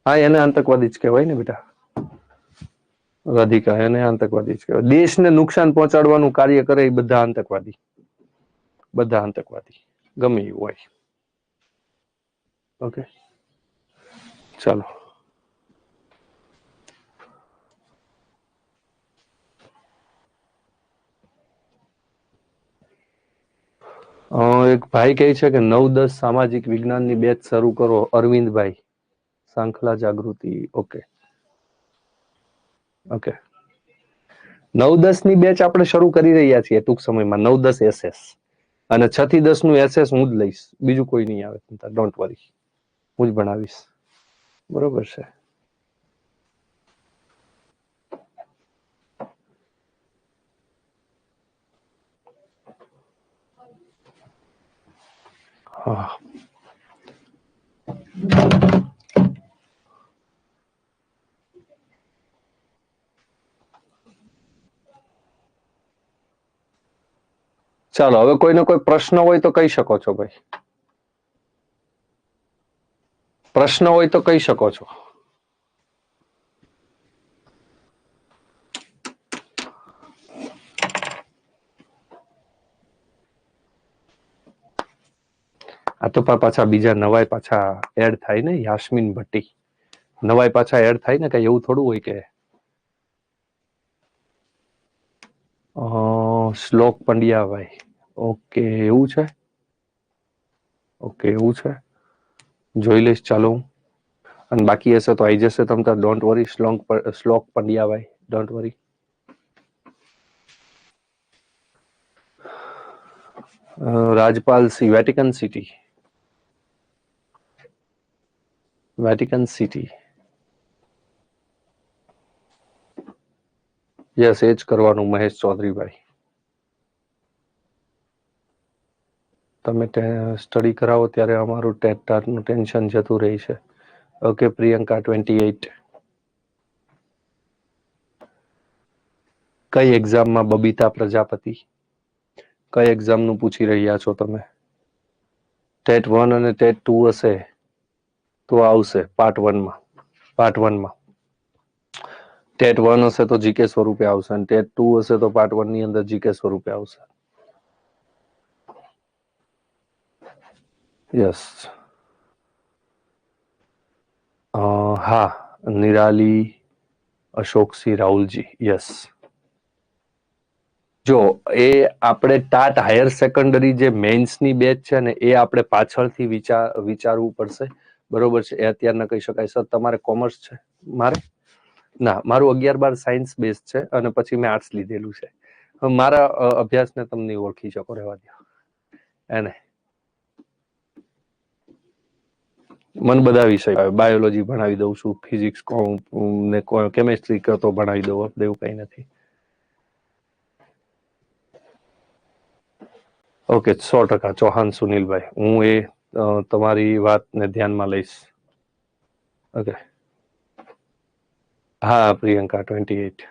હા એને આતંકવાદી જ કહેવાય ને બેટા, રાધિકા એને આતંકવાદી જ કહેવાય. દેશને નુકસાન પહોંચાડવાનું કાર્ય કરે એ બધા આતંકવાદી, બધા આતંકવાદી ગમે એવું હોય. ઓકે ચાલો. એક ભાઈ કહે છે કે 9-10 સામાજિક વિજ્ઞાનની બેચ શરૂ કરો. અરવિંદભાઈ, સાંખલા જાગૃતિ. ઓકે ઓકે 9-10 ની બેચ આપણે શરૂ કરી રહ્યા છીએ ટૂંક સમયમાં. 9-10 SS અને 6 થી 10 નું SS હું જ લઈશ, બીજું કોઈ નહીં આવે. ડોન્ટ વરી, હું જ ભણાવીશ. બરોબર છે. હા ચાલો, હવે કોઈને કોઈ પ્રશ્ન હોય તો કહી શકો છો ભાઈ. પ્રશ્ન હોય તો કહી શકો છો. આ તો પાછા બીજા નવાય પાછા એડ થાય ને. યાસ્મીન ભટ્ટી નવાય પાછા એડ થાય ને. કઈ એવું થોડું હોય કે શ્લોક પંડ્યાભાઈ. ઓકે એવું છે. ઓકે એવું છે, જોઈ લઈશ. ચાલો, અને બાકી હશે તો આવી જશે તમ તાર. Don't worry. શ્લોક પંડ્યાભાઈ, don't worry. Rajpal C, Vatican City. Vatican City, yes એ જ કરવાનું. મહેશ ચૌધરીભાઈ, તમે સ્ટડી કરાવો ત્યારે અમારું ટેટનું ટેન્શન જતું રહે છે. ઓકે પ્રિયંકા 28. કઈ એક્ઝામમાં બબીતા પ્રજાપતિ? કઈ એક્ઝામનું પૂછી રહ્યા છો તમે? ટેટ 1 અને ટેટ 2 હશે તો આવશે પાર્ટ 1માં. પાર્ટ 1માં ટેટ 1 હશે તો જીકે સ્વરૂપે આવશે, અને ટેટ 2 હશે તો પાર્ટ 1 ની અંદર જીકે સ્વરૂપે આવશે. યસ. હા, નિરાલી અશોકસિંહ રાહુલજી. યસ. જો એ આપણે ટાટ હાયર સેકન્ડરી જે મેઇન્સની બેચ છે ને, એ આપણે પાછળથી વિચારવું પડશે. બરોબર છે. એ અત્યારના કહી શકાય. સર તમારે કોમર્સ છે? મારે ના, મારું 11-12 સાયન્સ બેઝ છે અને પછી મેં આર્ટ્સ લીધેલું છે. મારા અભ્યાસને તમને ઓળખી શકો, રહેવા દો એને. મને બધા વિષય આવે. બાયોલોજી ભણાવી દઉં છું, ફિઝિક્સ ને કેમેસ્ટ્રી તો ભણાવી દઉં. આપણે એવું કઈ નથી. ઓકે 100%. ચૌહાણ સુનિલભાઈ, હું એ તમારી વાતને ધ્યાનમાં લઈશ. ઓકે હા, પ્રિયંકા 28.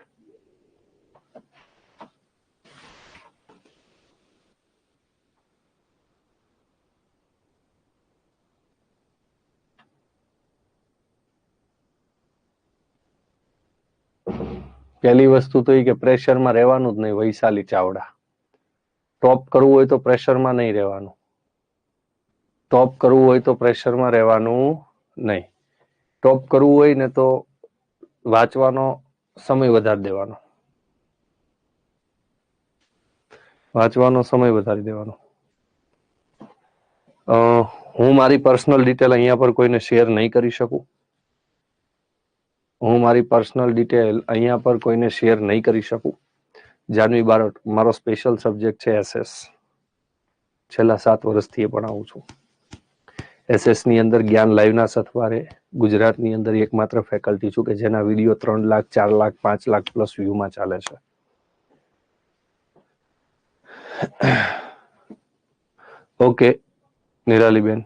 પહેલી વસ્તુ તો એ કે પ્રેશરમાં રહેવાનું જ નહીં. વૈશાલી ચાવડા, ટોપ કરવું હોય તો પ્રેશરમાં નહીં રહેવાનું. ટોપ કરવું હોય તો પ્રેશરમાં રહેવાનું નહીં. ટોપ કરવું હોય ને તો વાંચવાનો સમય વધારી દેવાનો. વાંચવાનો સમય વધારી દેવાનો. હું મારી પર્સનલ ડિટેલ અહીંયા પર કોઈને શેર નહીં કરી શકું. હું મારી પર્સનલ ડિટેલ અહીંયા પર કોઈને શેર નહીં કરી શકું. જાનવી બારોટ, મારો સ્પેશિયલ સબ્જેક્ટ છે SS. છેલ્લા 7 વર્ષથી એ ભણાવું છું. SS ની અંદર જ્ઞાન લાઈવના સથવારે ગુજરાતની અંદર એકમાત્ર ફેકલ્ટી છું કે જેના વિડીયો 3 લાખ, 4 લાખ, 5 લાખ પ્લસ વ્યૂમાં ચાલે છે. ઓકે નિરાલીબેન.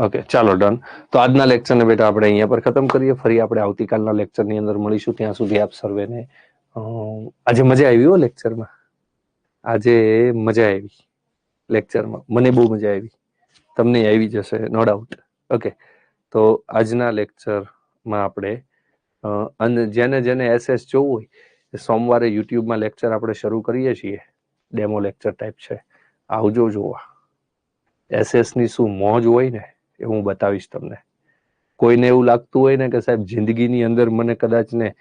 ઓકે ચાલો ડન. તો આજના લેક્ચરને બેટા આપણે અહીંયા પર ખતમ કરીએ. ફરી આપણે આવતીકાલના લેક્ચરની અંદર મળીશું. ત્યાં સુધી આપ સર્વેને આજે મજા આવી હો લેક્ચરમાં. આજે મજા આવી લેક્ચરમાં. મને બહુ મજા આવી. તમને આવી જશે નો ડાઉટ. ઓકે તો આજના લેક્ચરમાં આપણે અને જેને જેને એસએસ જોવું હોય સોમવારે યુટ્યુબમાં લેક્ચર આપણે શરૂ કરીએ છીએ, ડેમો લેક્ચર ટાઈપ છે, આવજો જોવા. એસએસ ની શું મોજ હોય ને એ હું બતાવીશ તમને. કોઈને એવું લાગતું હોય ને કે સાહેબ જિંદગીની અંદર મને કદાચ ને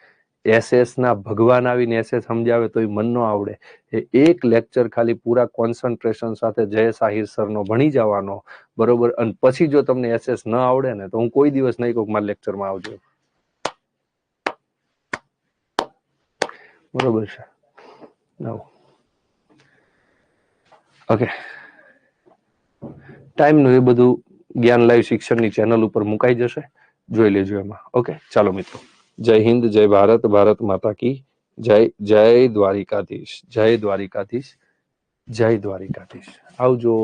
એસએસ ના ભગવાન આવીને એસએસ સમજાવે તો એ મન ન આવડે, એ એક લેક્ચર ખાલી પૂરા કોન્સન્ટ્રેશન સાથે જય સાહિર સરનો ભણી જવાનો, બરોબર. અને પછી જો તમને એસએસ ન આવડે ને તો હું કોઈ દિવસ નહીં કહું મારા લેક્ચરમાં આવજો, બરોબર છે. ઓકે, ટાઈમનું એ બધું જ્ઞાન લાઈવ શિક્ષણની ચેનલ ઉપર મુકાઈ જશે, જોઈ લેજો એમાં. ઓકે, ચાલો મિત્રો, જય હિન્દ, જય ભારત, ભારત માતા કી જય. જય દ્વારિકાધીશ, જય દ્વારિકાધીશ, જય દ્વારિકાધીશ. આવજો.